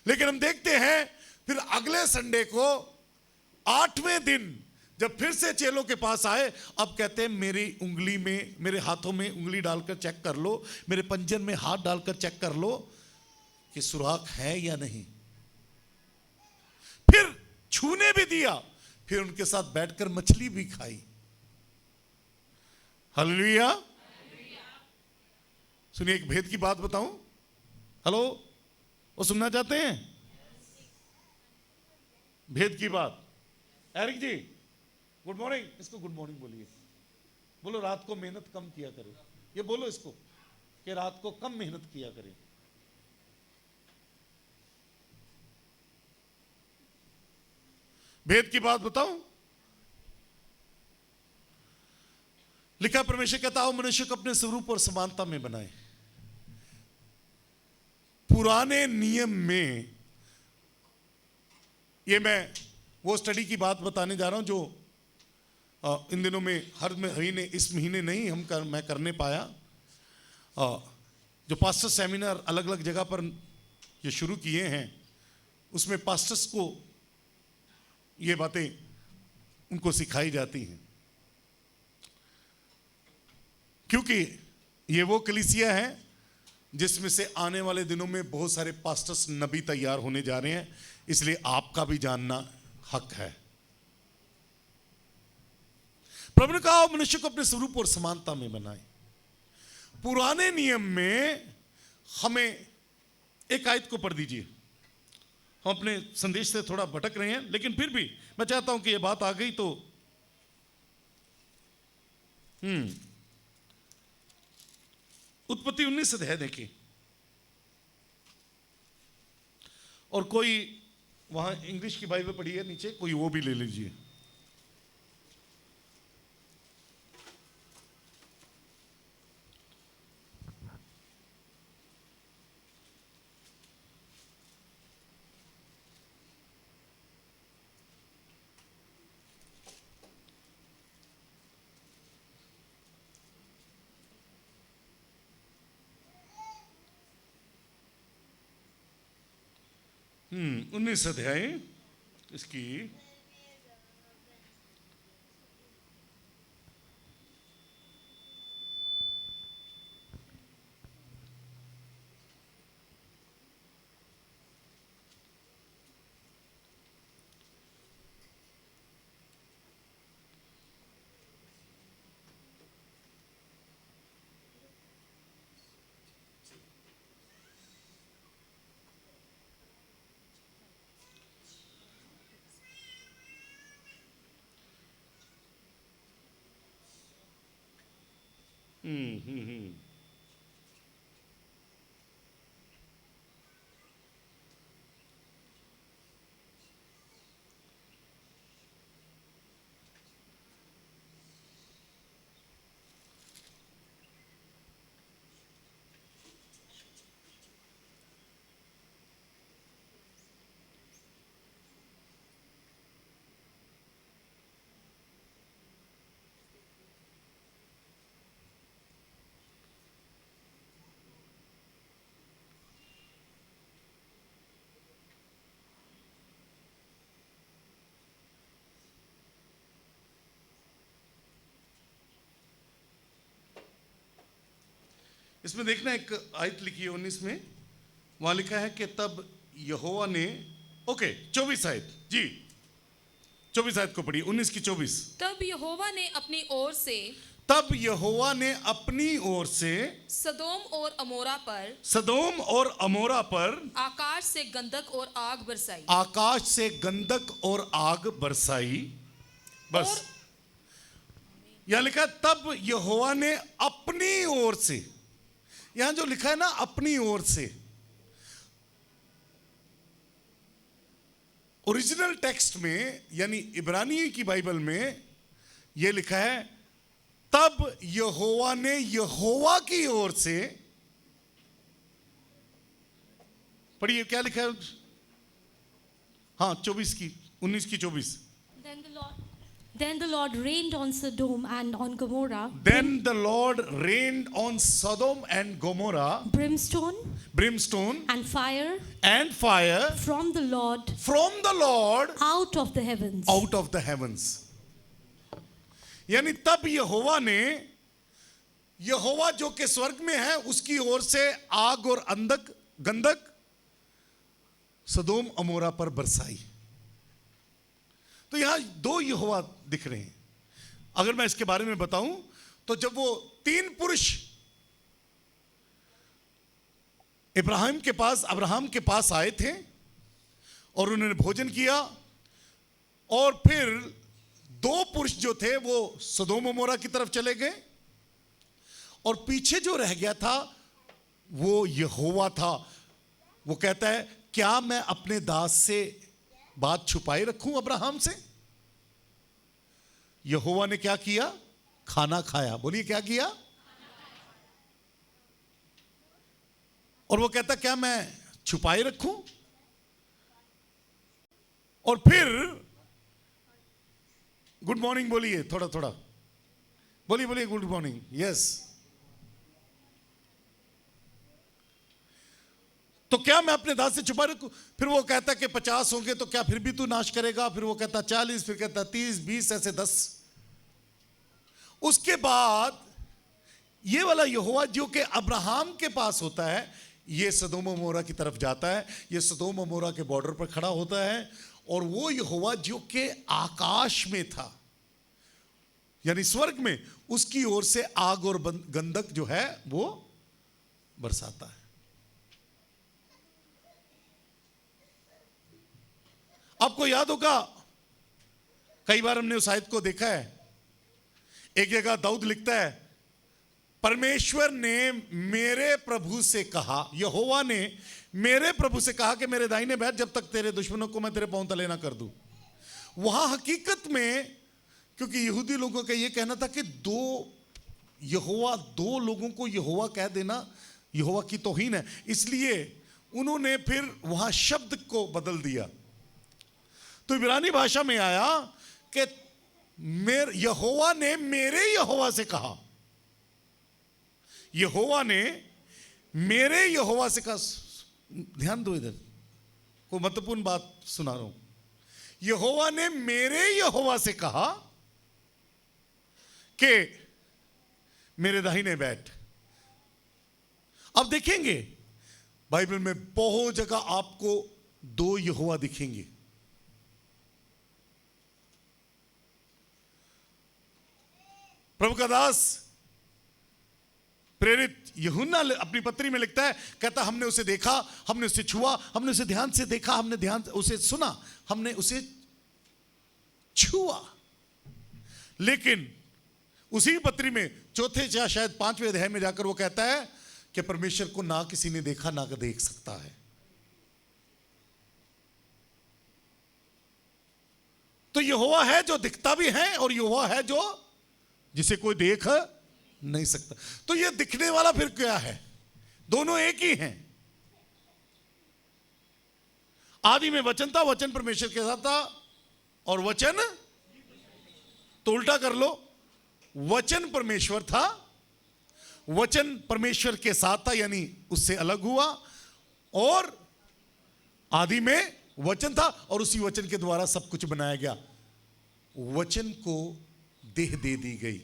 लेकिन हम देखते हैं फिर अगले संडे को 8वें दिन जब फिर से चेलों के पास आए, अब कहते हैं मेरी उंगली में, मेरे हाथों में उंगली डालकर चेक कर लो, मेरे पंजन में हाथ डालकर चेक कर लो कि सुराख है या नहीं। फिर छूने भी दिया, फिर उनके साथ बैठकर मछली भी खाई। हालेलुया। सुनिए, एक भेद की बात बताऊं। हेलो, वो सुनना चाहते हैं भेद की बात? एरिक जी, गुड मॉर्निंग। इसको गुड मॉर्निंग बोलिए। बोलो रात को मेहनत कम किया करें। ये बोलो इसको कि रात को कम मेहनत किया करें। भेद की बात बताऊं। लिखा, परमेश्वर कहता हो मनुष्य को अपने स्वरूप और समानता में बनाए। पुराने नियम में, ये मैं वो स्टडी की बात बताने जा रहा हूं जो इन दिनों में हर महीने, इस महीने नहीं मैं करने पाया। जो पास्टर सेमिनार अलग अलग जगह पर ये शुरू किए हैं, उसमें पास्टर्स को ये बातें उनको सिखाई जाती हैं। क्योंकि ये वो कलीसिया है जिसमें से आने वाले दिनों में बहुत सारे पास्टर्स नबी तैयार होने जा रहे हैं, इसलिए आपका भी जानना हक है। प्रभु ने कहा मनुष्य को अपने स्वरूप और समानता में बनाए। पुराने नियम में हमें एक आयत को पढ़ दीजिए। हम अपने संदेश से थोड़ा भटक रहे हैं, लेकिन फिर भी मैं चाहता हूं कि ये बात आ गई तो उत्पत्ति 19 अध्याय देखिए। और कोई वहां इंग्लिश की बाइबल पढ़ी है नीचे, कोई वो भी ले लीजिए। हम्म 19 अध्याय इसकी इसमें देखना एक आयत लिखी है 19 में, वहां लिखा है कि तब यहोवा ने, ओके 24 आयत जी, 24 आयत को पढ़िए, 19 की 24। तब यहोवा ने अपनी ओर से, तब यहोवा ने अपनी ओर से सदोम और अमोरा पर, सदोम और अमोरा पर आकाश से गंधक और आग बरसाई, आकाश से गंधक और आग बरसाई। बस यहां लिखा है तब यहोवा ने अपनी ओर से। यहां जो लिखा है ना अपनी ओर से, ओरिजिनल टेक्स्ट में यानी इब्रानी की बाइबल में यह लिखा है तब यहोवा ने यहोवा की ओर से। पढ़िए क्या लिखा है, हाँ 24 की 19 की 24। Then the Lord rained on Sodom and on Gomorrah. Then the Lord rained on Sodom and Gomorrah Brimstone and fire from the Lord out of the heavens. यानी तब यहोवा ने, यहोवा जो के स्वर्ग में है उसकी ओर से आग और गंधक सदोम अमोरा पर बरसाई। तो यहां दो यहोवा दिख रहे हैं। अगर मैं इसके बारे में बताऊं तो जब वो 3 पुरुष अब्राहम के पास आए थे और उन्होंने भोजन किया, और फिर 2 पुरुष जो थे वो सदोम अमोरा की तरफ चले गए, और पीछे जो रह गया था वो यहोवा था। वो कहता है क्या मैं अपने दास से बात छुपाए रखूं अब्राहम से? यहोवा ने क्या किया? खाना खाया। बोलिए क्या किया? और वो कहता क्या मैं छुपाए रखूं? और फिर गुड मॉर्निंग बोलिए, थोड़ा बोलिए गुड मॉर्निंग। यस। तो क्या मैं अपने दास से छुपा रखूं? फिर वो कहता कि 50 होंगे तो क्या फिर भी तू नाश करेगा? फिर वो कहता 40, फिर कहता 30, 20, ऐसे 10। उसके बाद ये वाला यहोवा जो कि अब्राहम के पास होता है, ये सदोम अमोरा की तरफ जाता है। ये सदोम अमोरा के बॉर्डर पर खड़ा होता है, और वो यहोवा जो कि आकाश में था यानी स्वर्ग में, उसकी ओर से आग और गंधक जो है वो बरसाता है। आपको याद होगा कई बार हमने उस आयत को देखा है। एक जगह दाऊद लिखता है परमेश्वर ने मेरे प्रभु से कहा, यहोवा ने मेरे प्रभु से कहा कि मेरे दाहिने बैठ जब तक तेरे दुश्मनों को मैं तेरे पांव तले ना कर दूं। वहां हकीकत में, क्योंकि यहूदी लोगों का यह कहना था कि दो लोगों को यहोवा कह देना यहोवा की तौहीन है, इसलिए उन्होंने फिर वहां शब्द को बदल दिया। तो इब्रानी भाषा में आया कि यहोवा ने मेरे यहोवा से कहा, यहोवा ने मेरे यहोवा से कहा। ध्यान दो, इधर कोई महत्वपूर्ण बात सुना रहा हूं। यहोवा ने मेरे यहोवा से कहा कि मेरे दाहिने बैठ। अब देखेंगे बाइबल में बहुत जगह आपको 2 यहोवा दिखेंगे। प्रभु का दास प्रेरित यूहन्ना अपनी पत्री में लिखता है, कहता हमने उसे देखा, हमने उसे छुआ, हमने उसे ध्यान से देखा, हमने ध्यान उसे सुना, हमने उसे छुआ। लेकिन उसी पत्री में 4 या शायद 5वें अध्याय में जाकर वो कहता है कि परमेश्वर को ना किसी ने देखा ना देख सकता है। तो यहोवा है जो दिखता भी है, और यहोवा है जो जिसे कोई देख नहीं सकता। तो ये दिखने वाला फिर क्या है? दोनों एक ही हैं। आदि में वचन था, वचन परमेश्वर के साथ था, और वचन, तो उल्टा कर लो, वचन परमेश्वर था, वचन परमेश्वर के साथ था यानी उससे अलग हुआ, और आदि में वचन था और उसी वचन के द्वारा सब कुछ बनाया गया। वचन को देह दे दी गई।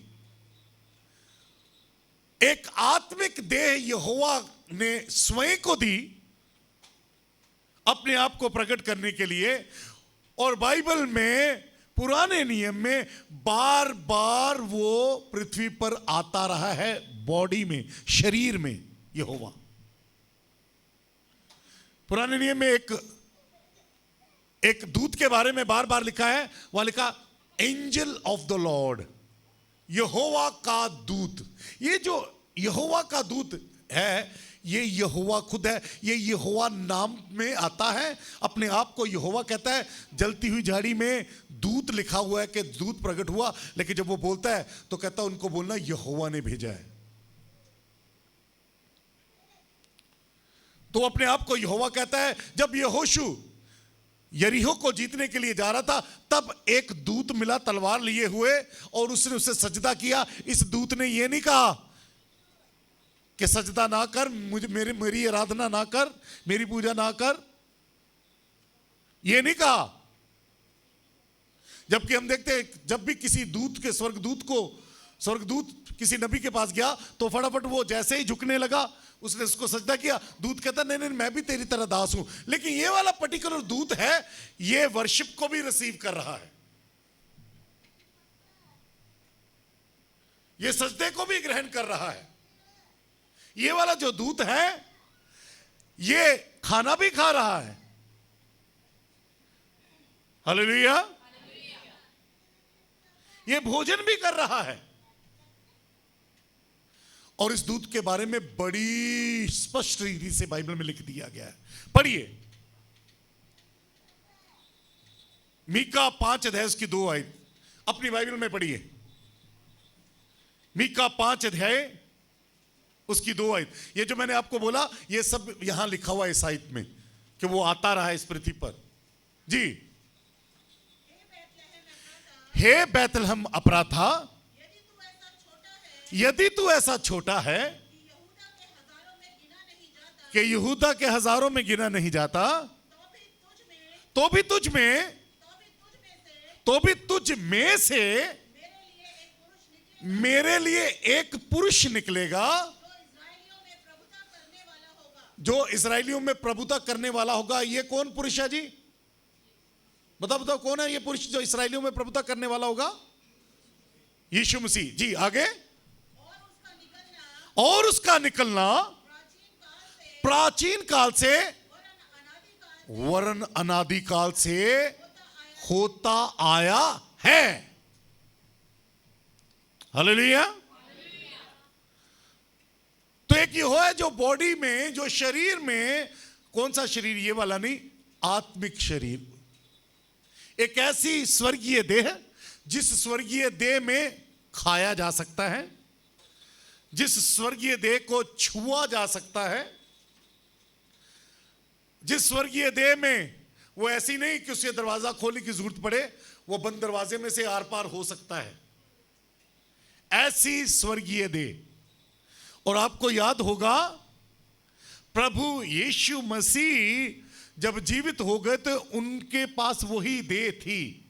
एक आत्मिक देह यहोवा ने स्वयं को दी अपने आप को प्रकट करने के लिए। और बाइबल में पुराने नियम में बार बार वो पृथ्वी पर आता रहा है, बॉडी में, शरीर में यहोवा। पुराने नियम में एक दूत के बारे में बार बार लिखा है, वहां लिखा एंजल ऑफ द लॉर्ड, यहोवा का दूत। ये जो यहोवा का दूत है ये यहोवा खुद है। ये यहोवा नाम में आता है, अपने आप को यहोवा कहता है। जलती हुई झाड़ी में दूत लिखा हुआ है कि दूत प्रकट हुआ, लेकिन जब वो बोलता है तो कहता है उनको बोलना यहोवा ने भेजा है। तो अपने आप को यहोवा कहता है। जब यहोशू यरीहो को जीतने के लिए जा रहा था तब एक दूत मिला तलवार लिए हुए और उसने उसे सजदा किया। इस दूत ने यह नहीं कहा कि सजदा ना कर, मुझे मेरी आराधना ना कर, मेरी पूजा ना कर, यह नहीं कहा। जबकि हम देखते हैं जब भी किसी दूत के स्वर्गदूत किसी नबी के पास गया तो फटाफट वो जैसे ही झुकने लगा उसने उसको सजदा किया। दूत कहता नहीं नहीं मैं भी तेरी तरह दास हूं। लेकिन ये वाला पर्टिकुलर दूत है, ये वर्शिप को भी रिसीव कर रहा है, ये सजदे को भी ग्रहण कर रहा है। ये वाला जो दूत है ये खाना भी खा रहा है। हालेलुया। ये भोजन भी कर रहा है। और इस दूत के बारे में बड़ी स्पष्ट रीति से बाइबल में लिख दिया गया है। पढ़िए मीका 5 अध्याय की 2 आयत अपनी बाइबल में पढ़िए। मीका 5 अध्याय उसकी 2 आयत। ये जो मैंने आपको बोला ये सब यहां लिखा हुआ है इस आयत में कि वो आता रहा है इस पृथ्वी पर। जी, हे बैतलहम अपराथा, यदि तू ऐसा छोटा है कि यहूदा के हजारों में गिना नहीं जाता, तो भी तुझ में से मेरे लिए एक पुरुष निकलेगा जो इस्राएलियों में प्रभुता करने वाला होगा। ये कौन पुरुष है जी? बताओ कौन है ये पुरुष जो इस्राएलियों में प्रभुता करने वाला होगा? यीशु मसीह। जी आगे। और उसका निकलना प्राचीन काल से वरन अनादि काल से होता आया है। हालेलुया। तो एक ये है जो बॉडी में, जो शरीर में, कौन सा शरीर? ये वाला नहीं, आत्मिक शरीर। एक ऐसी स्वर्गीय देह जिस स्वर्गीय देह में खाया जा सकता है, जिस स्वर्गीय देह को छुआ जा सकता है, जिस स्वर्गीय देह में वो ऐसी नहीं कि उसे दरवाजा खोलने की जरूरत पड़े, वो बंद दरवाजे में से आर पार हो सकता है, ऐसी स्वर्गीय देह। और आपको याद होगा प्रभु यीशु मसीह जब जीवित हो गए तो उनके पास वही देह थी।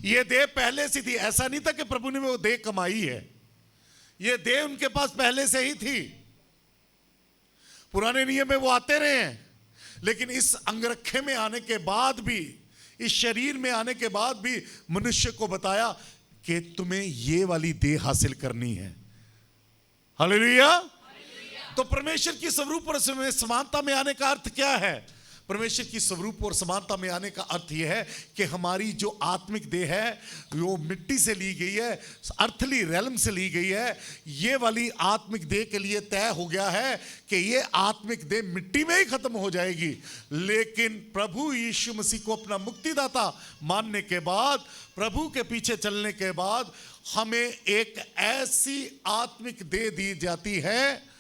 यह देह पहले से थी, ऐसा नहीं था कि प्रभु ने वो देह कमाई है, यह देह उनके पास पहले से ही थी। पुराने नियम में वो आते रहे हैं, लेकिन इस अंगरखे में आने के बाद भी, इस शरीर में आने के बाद भी मनुष्य को बताया कि तुम्हें ये वाली देह हासिल करनी है। हालेलुया। तो परमेश्वर की स्वरूप और समानता में आने का अर्थ क्या है? परमेश्वर की स्वरूप और समानता में आने का अर्थ यह है कि हमारी जो आत्मिक देह है वो मिट्टी से ली गई है, अर्थली रेलम से ली गई है। ये वाली आत्मिक देह के लिए तय हो गया है कि ये आत्मिक देह मिट्टी में ही खत्म हो जाएगी, लेकिन प्रभु यीशु मसीह को अपना मुक्तिदाता मानने के बाद, प्रभु के पीछे चलने के बाद हमें एक ऐसी आत्मिक देह दी जाती है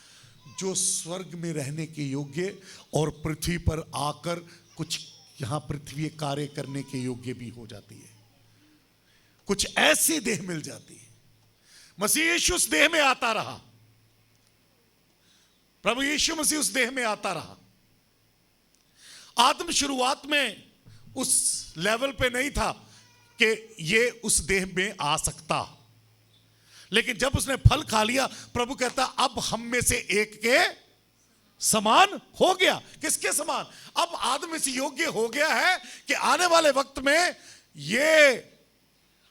जो स्वर्ग में रहने के योग्य और पृथ्वी पर आकर कुछ यहां पृथ्वी कार्य करने के योग्य भी हो जाती है। कुछ ऐसी देह मिल जाती है। मसीह यीशु उस देह में आता रहा, प्रभु यीशु मसीह उस देह में आता रहा। आदम शुरुआत में उस लेवल पे नहीं था कि ये उस देह में आ सकता, लेकिन जब उसने फल खा लिया, प्रभु कहता अब हम में से एक के समान हो गया। किसके समान? अब आदमी से योग्य हो गया है कि आने वाले वक्त में ये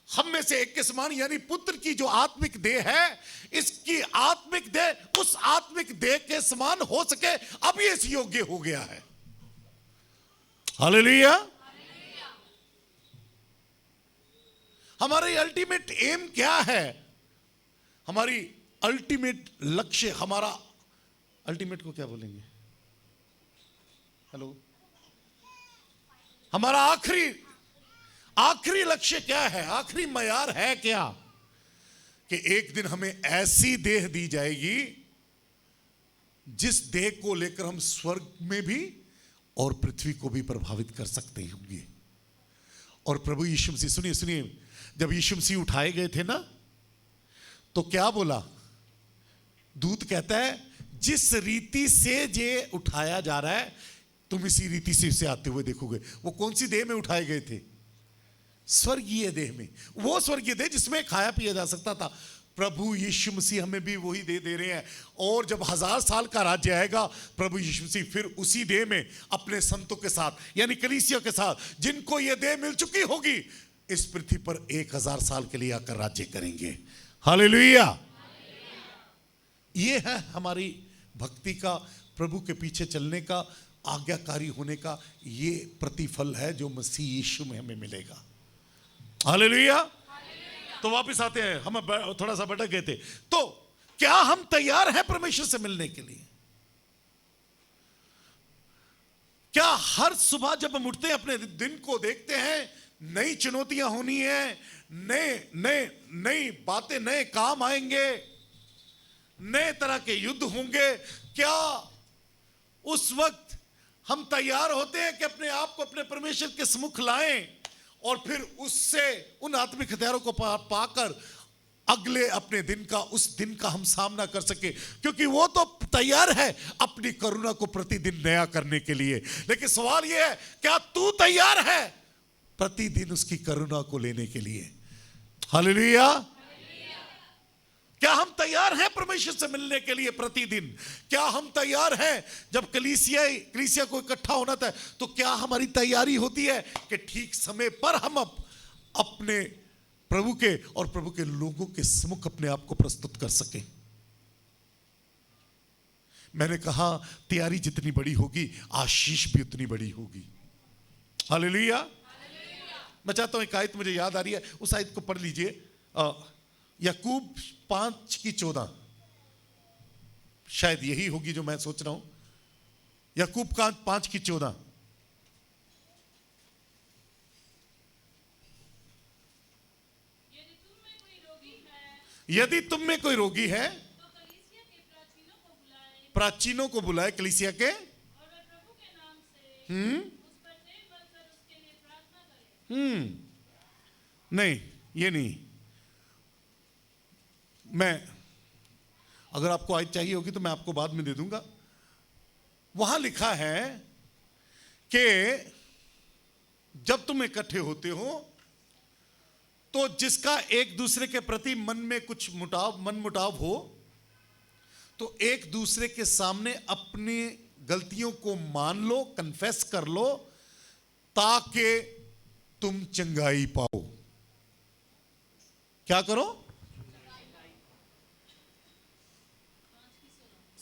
हम में से एक के समान, यानी पुत्र की जो आत्मिक देह है, इसकी आत्मिक देह उस आत्मिक देह के समान हो सके, अब ये इस योग्य हो गया है। हालेलुया। हमारी अल्टीमेट एम क्या है? हमारी अल्टीमेट लक्ष्य, हमारा अल्टीमेट को क्या बोलेंगे? हेलो, हमारा आखिरी लक्ष्य क्या है? आखिरी मयार है क्या? कि एक दिन हमें ऐसी देह दी जाएगी जिस देह को लेकर हम स्वर्ग में भी और पृथ्वी को भी प्रभावित कर सकते होंगे। और प्रभु यीशु मसीह, सुनिए, जब यीशु मसीह उठाए गए थे ना, तो क्या बोला? दूत कहता है जिस रीति से ये उठाया जा रहा है, तुम इसी रीति से इसे आते हुए देखोगे। वो कौन सी देह में उठाए गए थे? स्वर्गीय देह में। वो स्वर्गीय देह जिसमें खाया पिया जा सकता था। प्रभु यीशु मसीह हमें भी वही दे रहे हैं। और जब 1000 साल का राज्य आएगा, प्रभु यीशु मसीह फिर उसी देह में अपने संतों के साथ, यानी कलीसिया के साथ, जिनको ये देह मिल चुकी होगी, इस पृथ्वी पर 1000 साल के लिए आकर राज्य करेंगे। हालेलुया। ये है हमारी भक्ति का, प्रभु के पीछे चलने का, आज्ञाकारी होने का ये प्रतिफल है जो मसीह यीशु में हमें मिलेगा। हालेलुया। तो वापस आते हैं, हम थोड़ा सा भटक गए थे। तो क्या हम तैयार हैं परमेश्वर से मिलने के लिए? क्या हर सुबह जब हम उठते हैं, अपने दिन को देखते हैं, नई चुनौतियां होनी है, नई बातें, नए काम आएंगे, नए तरह के युद्ध होंगे, क्या उस वक्त हम तैयार होते हैं कि अपने आप को अपने परमेश्वर के सम्मुख लाएं और फिर उससे उन आत्मिक हथियारों को पाकर अगले अपने दिन का, उस दिन का हम सामना कर सके? क्योंकि वो तो तैयार है अपनी करुणा को प्रतिदिन नया करने के लिए। लेकिन सवाल यह है, क्या तू तैयार है प्रतिदिन उसकी करुणा को लेने के लिए? हालेलुया। क्या हम तैयार हैं परमेश्वर से मिलने के लिए प्रतिदिन? क्या हम तैयार हैं जब कलीसिया को इकट्ठा होना था, तो क्या हमारी तैयारी होती है कि ठीक समय पर हम अपने प्रभु के और प्रभु के लोगों के सम्मुख अपने आप को प्रस्तुत कर सकें? मैंने कहा तैयारी जितनी बड़ी होगी, आशीष भी उतनी बड़ी होगी। हालेलुया। मैं चाहता हूं, एक आयत मुझे याद आ रही है, उस आयत को पढ़ लीजिए। याकूब 5:14, शायद यही होगी जो मैं सोच रहा हूं। याकूब 5:14। यदि तुम में कोई रोगी है तो कलीसिया के प्राचीनों को बुलाए, कलीसिया के, और वे प्रभु के नाम से उस पर देह बलकर उसके लिए प्रार्थना करें। नहीं, ये नहीं। मैं, अगर आपको आयत चाहिए होगी तो मैं आपको बाद में दे दूंगा। वहां लिखा है कि जब तुम इकट्ठे होते हो तो जिसका एक दूसरे के प्रति मन में कुछ मनमुटाव हो, तो एक दूसरे के सामने अपनी गलतियों को मान लो, कन्फेस कर लो, ताकि तुम चंगाई पाओ। क्या करो?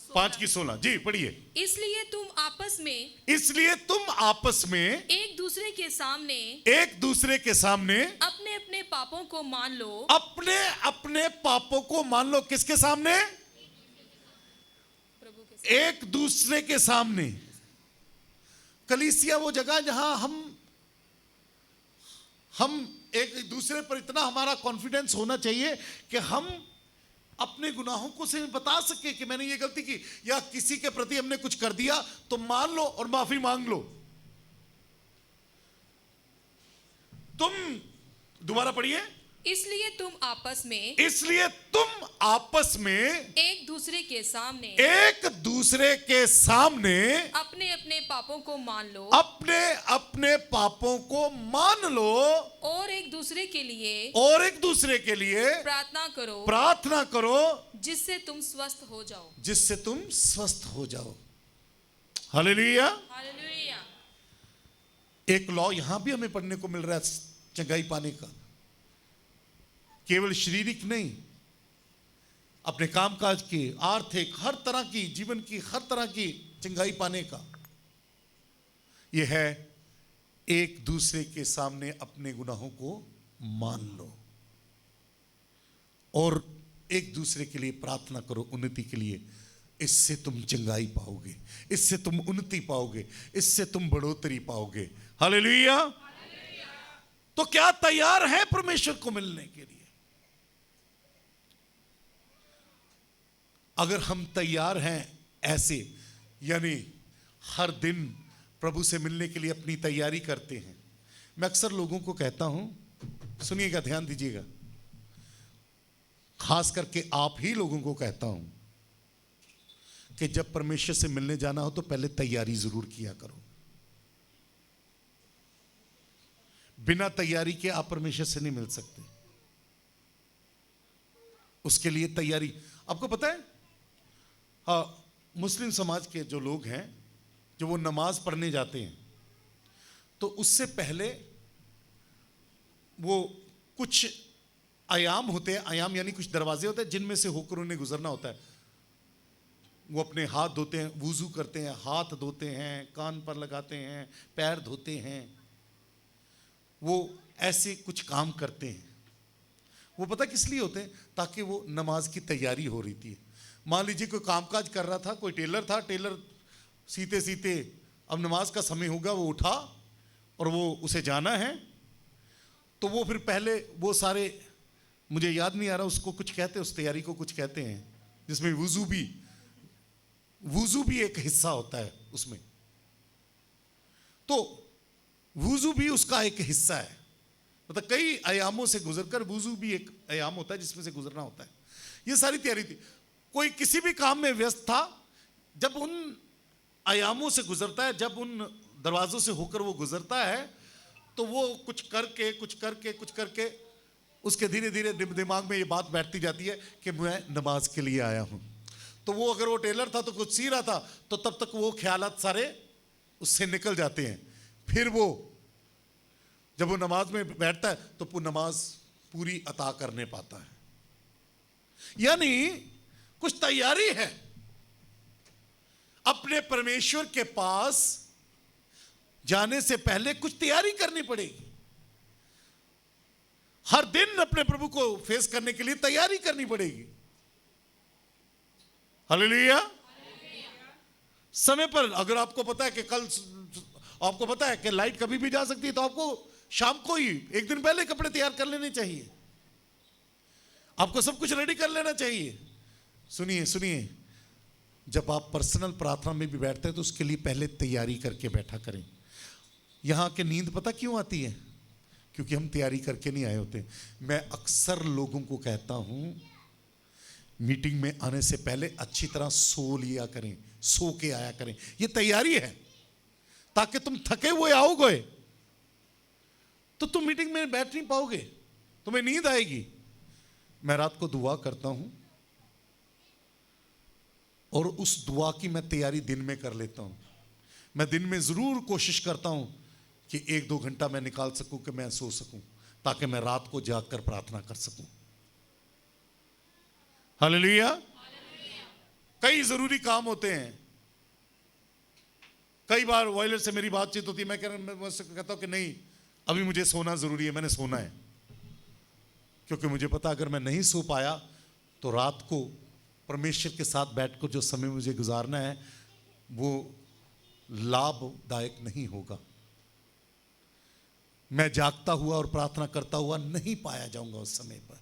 5:16 जी पढ़िए। इसलिए तुम आपस में एक दूसरे के सामने अपने अपने पापों को मान लो। अपने अपने पापों को मान लो। किसके सामने? एक दूसरे के सामने। कलीसिया वो जगह जहां हम एक दूसरे पर इतना हमारा कॉन्फिडेंस होना चाहिए कि हम अपने गुनाहों को से बता सके कि मैंने ये गलती की, या किसी के प्रति हमने कुछ कर दिया तो मान लो और माफी मांग लो। तुम दोबारा पढ़िए। इसलिए तुम आपस में एक दूसरे के सामने अपने अपने पापों को मान लो, और एक दूसरे के लिए प्रार्थना करो जिससे तुम स्वस्थ हो जाओ। हालेलुया। हालेलुया। एक लॉ यहां भी हमें पढ़ने को मिल रहा है चंगाई पाने का, केवल शारीरिक नहीं, अपने कामकाज की, आर्थिक, हर तरह की, जीवन की हर तरह की चंगाई पाने का यह है एक दूसरे के सामने अपने गुनाहों को मान लो और एक दूसरे के लिए प्रार्थना करो उन्नति के लिए। इससे तुम चंगाई पाओगे, इससे तुम उन्नति पाओगे, इससे तुम बढ़ोतरी पाओगे। हालेलुया। तो क्या तैयार है परमेश्वर को मिलने के लिए? अगर हम तैयार हैं ऐसे, यानी हर दिन प्रभु से मिलने के लिए अपनी तैयारी करते हैं। मैं अक्सर लोगों को कहता हूं, सुनिएगा, ध्यान दीजिएगा, खास करके आप ही लोगों को कहता हूं कि जब परमेश्वर से मिलने जाना हो तो पहले तैयारी जरूर किया करो। बिना तैयारी के आप परमेश्वर से नहीं मिल सकते। उसके लिए तैयारी, आपको पता है, हाँ, मुस्लिम समाज के जो लोग हैं, जो वो नमाज पढ़ने जाते हैं तो उससे पहले वो कुछ आयाम होते हैं, आयाम यानी कुछ दरवाजे होते हैं जिनमें से होकर उन्हें गुजरना होता है। वो अपने हाथ धोते हैं, वुजू करते हैं, हाथ धोते हैं, कान पर लगाते हैं, पैर धोते हैं, वो ऐसे कुछ काम करते हैं। वो पता किस लिए होते हैं? ताकि वो नमाज की तैयारी हो रही थी। मान लीजिए कोई कामकाज कर रहा था, कोई टेलर था, टेलर सीते सीते अब नमाज का समय होगा, वो उठा और वो उसे जाना है, तो वो फिर पहले वो सारे, मुझे याद नहीं आ रहा उसको कुछ कहते हैं, उस तैयारी को कुछ कहते हैं, जिसमें वुजू भी एक हिस्सा होता है उसमें। तो वुजू भी उसका एक हिस्सा है, मतलब कई आयामों से गुजरकर वुजू भी एक आयाम होता है जिसमें से गुजरना होता है। ये सारी तैयारी थी। कोई किसी भी काम में व्यस्त था, जब उन आयामों से गुजरता है, जब उन दरवाजों से होकर वो गुजरता है, तो वो कुछ करके उसके धीरे धीरे दिमाग में ये बात बैठती जाती है कि मैं नमाज के लिए आया हूं। तो वो अगर वो टेलर था तो कुछ सी रहा था, तो तब तक वो ख्यालात सारे उससे निकल जाते हैं। फिर वो जब वो नमाज में बैठता है तो वो नमाज पूरी अता करने पाता है। यानी कुछ तैयारी है, अपने परमेश्वर के पास जाने से पहले कुछ तैयारी करनी पड़ेगी। हर दिन अपने प्रभु को फेस करने के लिए तैयारी करनी पड़ेगी। हालेलुया। समय पर, अगर आपको पता है कि कल, आपको पता है कि लाइट कभी भी जा सकती है, तो आपको शाम को ही एक दिन पहले कपड़े तैयार कर लेने चाहिए, आपको सब कुछ रेडी कर लेना चाहिए। सुनिए, जब आप पर्सनल प्रार्थना में भी बैठते हैं तो उसके लिए पहले तैयारी करके बैठा करें। यहां के नींद पता क्यों आती है? क्योंकि हम तैयारी करके नहीं आए होते। मैं अक्सर लोगों को कहता हूं, मीटिंग में आने से पहले अच्छी तरह सो लिया करें, सो के आया करें। यह तैयारी है, ताकि तुम थके हुए आओगे तो तुम मीटिंग में बैठ नहीं पाओगे, तुम्हें नींद आएगी। मैं रात को दुआ करता हूं और उस दुआ की मैं तैयारी दिन में कर लेता हूं। मैं दिन में जरूर कोशिश करता हूं कि 1-2 घंटा मैं निकाल सकूं कि मैं सो सकूं, ताकि मैं रात को जागकर प्रार्थना कर सकूं। हालेलुया। कई जरूरी काम होते हैं। कई बार वॉयलर से मेरी बातचीत होती है, मैं कहता हूं कि नहीं, अभी मुझे सोना जरूरी है, मैंने सोना है। क्योंकि मुझे पता अगर मैं नहीं सो पाया तो रात को परमेश्वर के साथ बैठकर जो समय मुझे गुजारना है वो लाभदायक नहीं होगा। मैं जागता हुआ और प्रार्थना करता हुआ नहीं पाया जाऊंगा उस समय पर।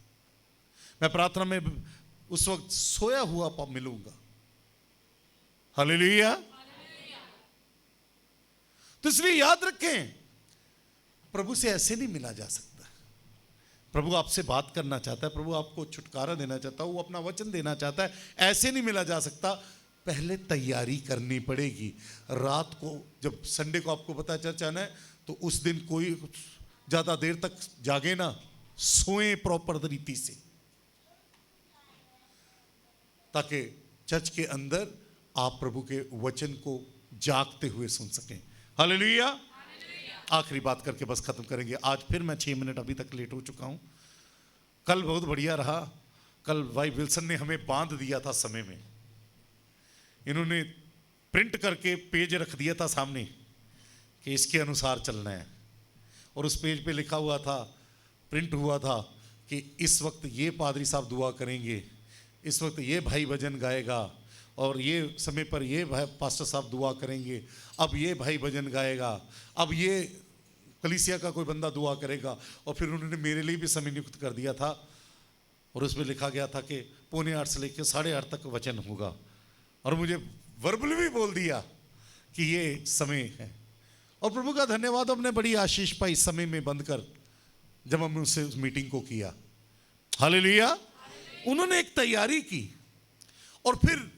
मैं प्रार्थना में उस वक्त सोया हुआ मिलूंगा। हालेलुया। तो इसलिए याद रखें, प्रभु से ऐसे नहीं मिला जा सकता। प्रभु आपसे बात करना चाहता है, प्रभु आपको छुटकारा देना चाहता है, वो अपना वचन देना चाहता है। ऐसे नहीं मिला जा सकता, पहले तैयारी करनी पड़ेगी। रात को जब संडे को आपको पता है चर्च आना है, तो उस दिन कोई ज़्यादा देर तक जागे ना, सोए प्रॉपर रीति से, ताकि चर्च के अंदर आप प्रभु के वचन को जागते हुए सुन सकें। हालेलुया। आखिरी बात करके बस खत्म करेंगे। आज फिर मैं 6 मिनट अभी तक लेट हो चुका हूं। कल बहुत बढ़िया रहा। कल भाई विल्सन ने हमें बांध दिया था समय में। इन्होंने प्रिंट करके पेज रख दिया था सामने कि इसके अनुसार चलना है, और उस पेज पे लिखा हुआ था, प्रिंट हुआ था कि इस वक्त ये पादरी साहब दुआ करेंगे, इस वक्त ये भाई भजन गाएगा, और ये समय पर ये भाई पास्टर साहब दुआ करेंगे, अब ये भाई भजन गाएगा, अब ये कलीसिया का कोई बंदा दुआ करेगा। और फिर उन्होंने मेरे लिए भी समय नियुक्त कर दिया था, और उसमें लिखा गया था कि 7:45 से लेकर 8:30 तक वचन होगा, और मुझे वर्बल भी बोल दिया कि ये समय है। और प्रभु का धन्यवाद, हमने बड़ी आशीष पाई समय में बंद कर, जब हमने उससे उस मीटिंग को किया। हालेलुया। उन्होंने एक तैयारी की, और फिर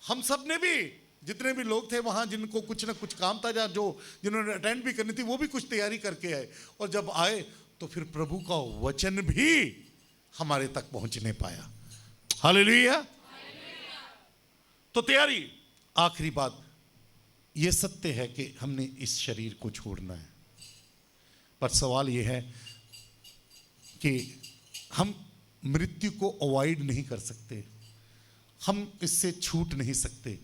हम सब ने भी, जितने भी लोग थे वहां, जिनको कुछ ना कुछ काम था, या जो जिन्होंने अटेंड भी करनी थी, वो भी कुछ तैयारी करके आए। और जब आए तो फिर प्रभु का वचन भी हमारे तक पहुंच नहीं पाया। हालेलुया। तो तैयारी। आखिरी बात, यह सत्य है कि हमने इस शरीर को छोड़ना है, पर सवाल यह है कि हम मृत्यु को अवॉइड नहीं कर सकते, हम इससे छूट नहीं सकते।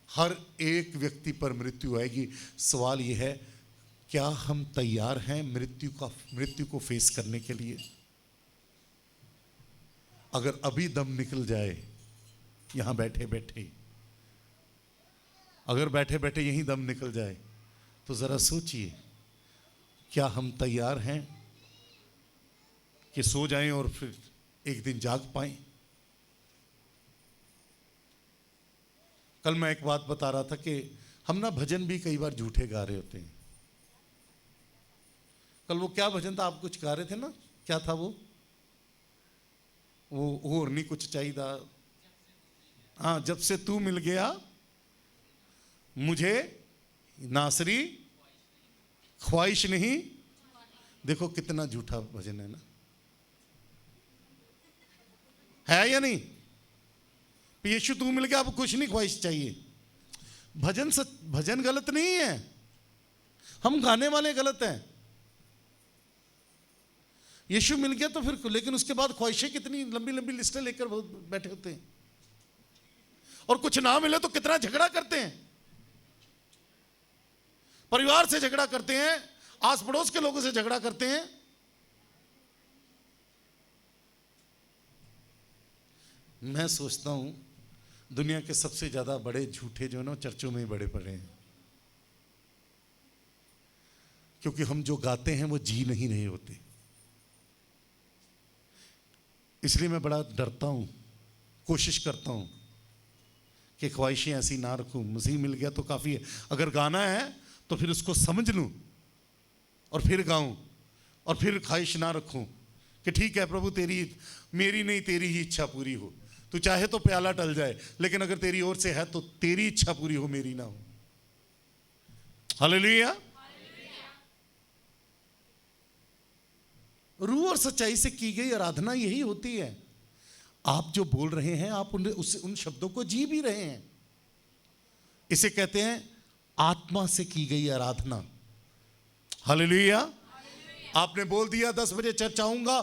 हर एक व्यक्ति पर मृत्यु आएगी। सवाल यह है, क्या हम तैयार हैं मृत्यु को फेस करने के लिए? अगर अभी दम निकल जाए, यहां बैठे बैठे, अगर बैठे बैठे यहीं दम निकल जाए, तो जरा सोचिए, क्या हम तैयार हैं कि सो जाएं और फिर एक दिन जाग पाएं? कल मैं एक बात बता रहा था कि हम ना भजन भी कई बार झूठे गा रहे होते हैं। कल वो क्या भजन था, आप कुछ गा रहे थे ना, क्या था वो और नहीं कुछ चाहिए था। हाँ, जब से तू मिल गया मुझे नासरी ख्वाहिश नहीं। देखो कितना झूठा भजन है ना, है या नहीं? यीशु तू मिल गया, अब कुछ नहीं ख्वाहिश चाहिए। भजन गलत नहीं है, हम गाने वाले गलत हैं। यीशु मिल गया तो फिर, लेकिन उसके बाद ख्वाहिशें कितनी लंबी लंबी लिस्टें लेकर बैठे होते हैं, और कुछ ना मिले तो कितना झगड़ा करते हैं। परिवार से झगड़ा करते हैं, आस पड़ोस के लोगों से झगड़ा करते हैं। मैं सोचता हूं दुनिया के सबसे ज्यादा बड़े झूठे जो है ना, चर्चों में बड़े पड़े हैं, क्योंकि हम जो गाते हैं वो जी नहीं रहे होते। इसलिए मैं बड़ा डरता हूं, कोशिश करता हूं कि ख्वाहिशें ऐसी ना रखूं। मसीह मिल गया तो काफी है। अगर गाना है तो फिर उसको समझ लूं और फिर गाऊं, और फिर ख्वाहिश ना रखूं कि ठीक है प्रभु, मेरी नहीं तेरी ही इच्छा पूरी हो। तू चाहे तो प्याला टल जाए, लेकिन अगर तेरी ओर से है तो तेरी इच्छा पूरी हो, मेरी ना हो। हालेलुया। रूह और सच्चाई से की गई आराधना यही होती है। आप जो बोल रहे हैं, आप उन शब्दों को जी भी रहे हैं। इसे कहते हैं आत्मा से की गई आराधना। हालेलुया। आपने बोल दिया 10 बजे चर्च आऊंगा,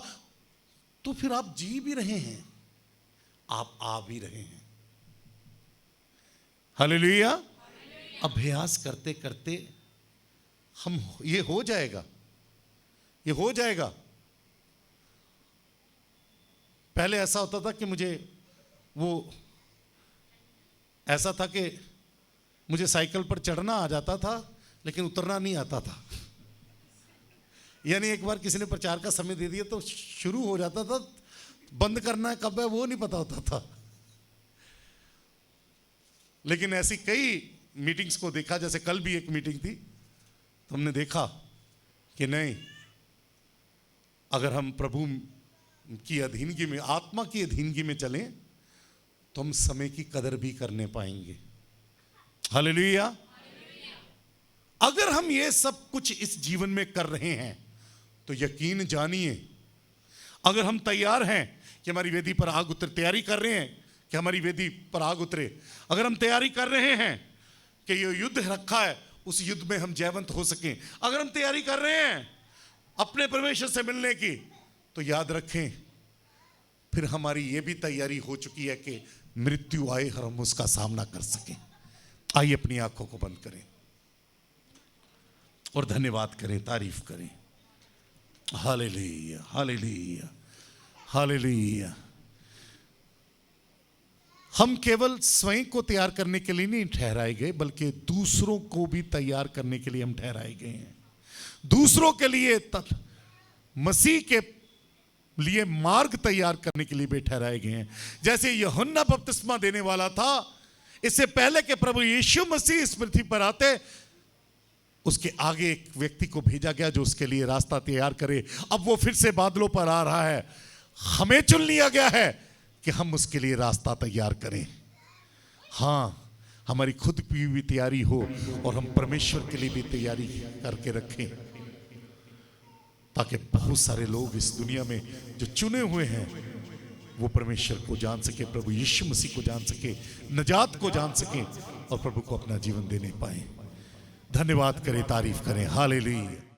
तो फिर आप जी भी रहे हैं, आप आ भी रहे हैं। हालेलुया। अभ्यास करते करते हम, ये हो जाएगा, ये हो जाएगा। पहले ऐसा होता था कि ऐसा था कि मुझे साइकिल पर चढ़ना आ जाता था, लेकिन उतरना नहीं आता था। यानी एक बार किसी ने प्रचार का समय दे दिया तो शुरू हो जाता था, बंद करना है कब है वो नहीं पता होता था। लेकिन ऐसी कई मीटिंग्स को देखा, जैसे कल भी एक मीटिंग थी, तो हमने देखा कि नहीं, अगर हम प्रभु की अधीनगी में, आत्मा की अधीनगी में चलें तो हम समय की कदर भी करने पाएंगे। हालेलुया। अगर हम ये सब कुछ इस जीवन में कर रहे हैं तो यकीन जानिए, अगर हम तैयार हैं कि हमारी वेदी पर आग उतरे, तैयारी कर रहे हैं कि हमारी वेदी पर आग उतरे, अगर हम तैयारी कर रहे हैं कि ये युद्ध रखा है उस युद्ध में हम जयवंत हो सकें, अगर हम तैयारी कर रहे हैं अपने परमेश्वर से मिलने की, तो याद रखें फिर हमारी ये भी तैयारी हो चुकी है कि मृत्यु आए और हम उसका सामना कर सकें। आइए अपनी आंखों को बंद करें और धन्यवाद करें, तारीफ करें। Hallelujah, hallelujah, hallelujah. हम केवल स्वयं को तैयार करने के लिए नहीं ठहराए गए, बल्कि दूसरों को भी तैयार करने के लिए हम ठहराए गए हैं। दूसरों के लिए मसीह के लिए मार्ग तैयार करने के लिए भी ठहराए गए हैं। जैसे यूहन्ना बपतिस्मा देने वाला था, इससे पहले कि प्रभु यीशु मसीह इस पृथ्वी पर आते, उसके आगे एक व्यक्ति को भेजा गया जो उसके लिए रास्ता तैयार करे। अब वो फिर से बादलों पर आ रहा है, हमें चुन लिया गया है कि हम उसके लिए रास्ता तैयार करें। हाँ, हमारी खुद की भी तैयारी हो और हम परमेश्वर के लिए भी तैयारी करके रखें, ताकि बहुत सारे लोग इस दुनिया में जो चुने हुए हैं वो परमेश्वर को जान सके, प्रभु यीशु मसीह को जान सके, नजात को जान सके और प्रभु को अपना जीवन देने पाए। धन्यवाद करें, तारीफ करें। हालेलुया।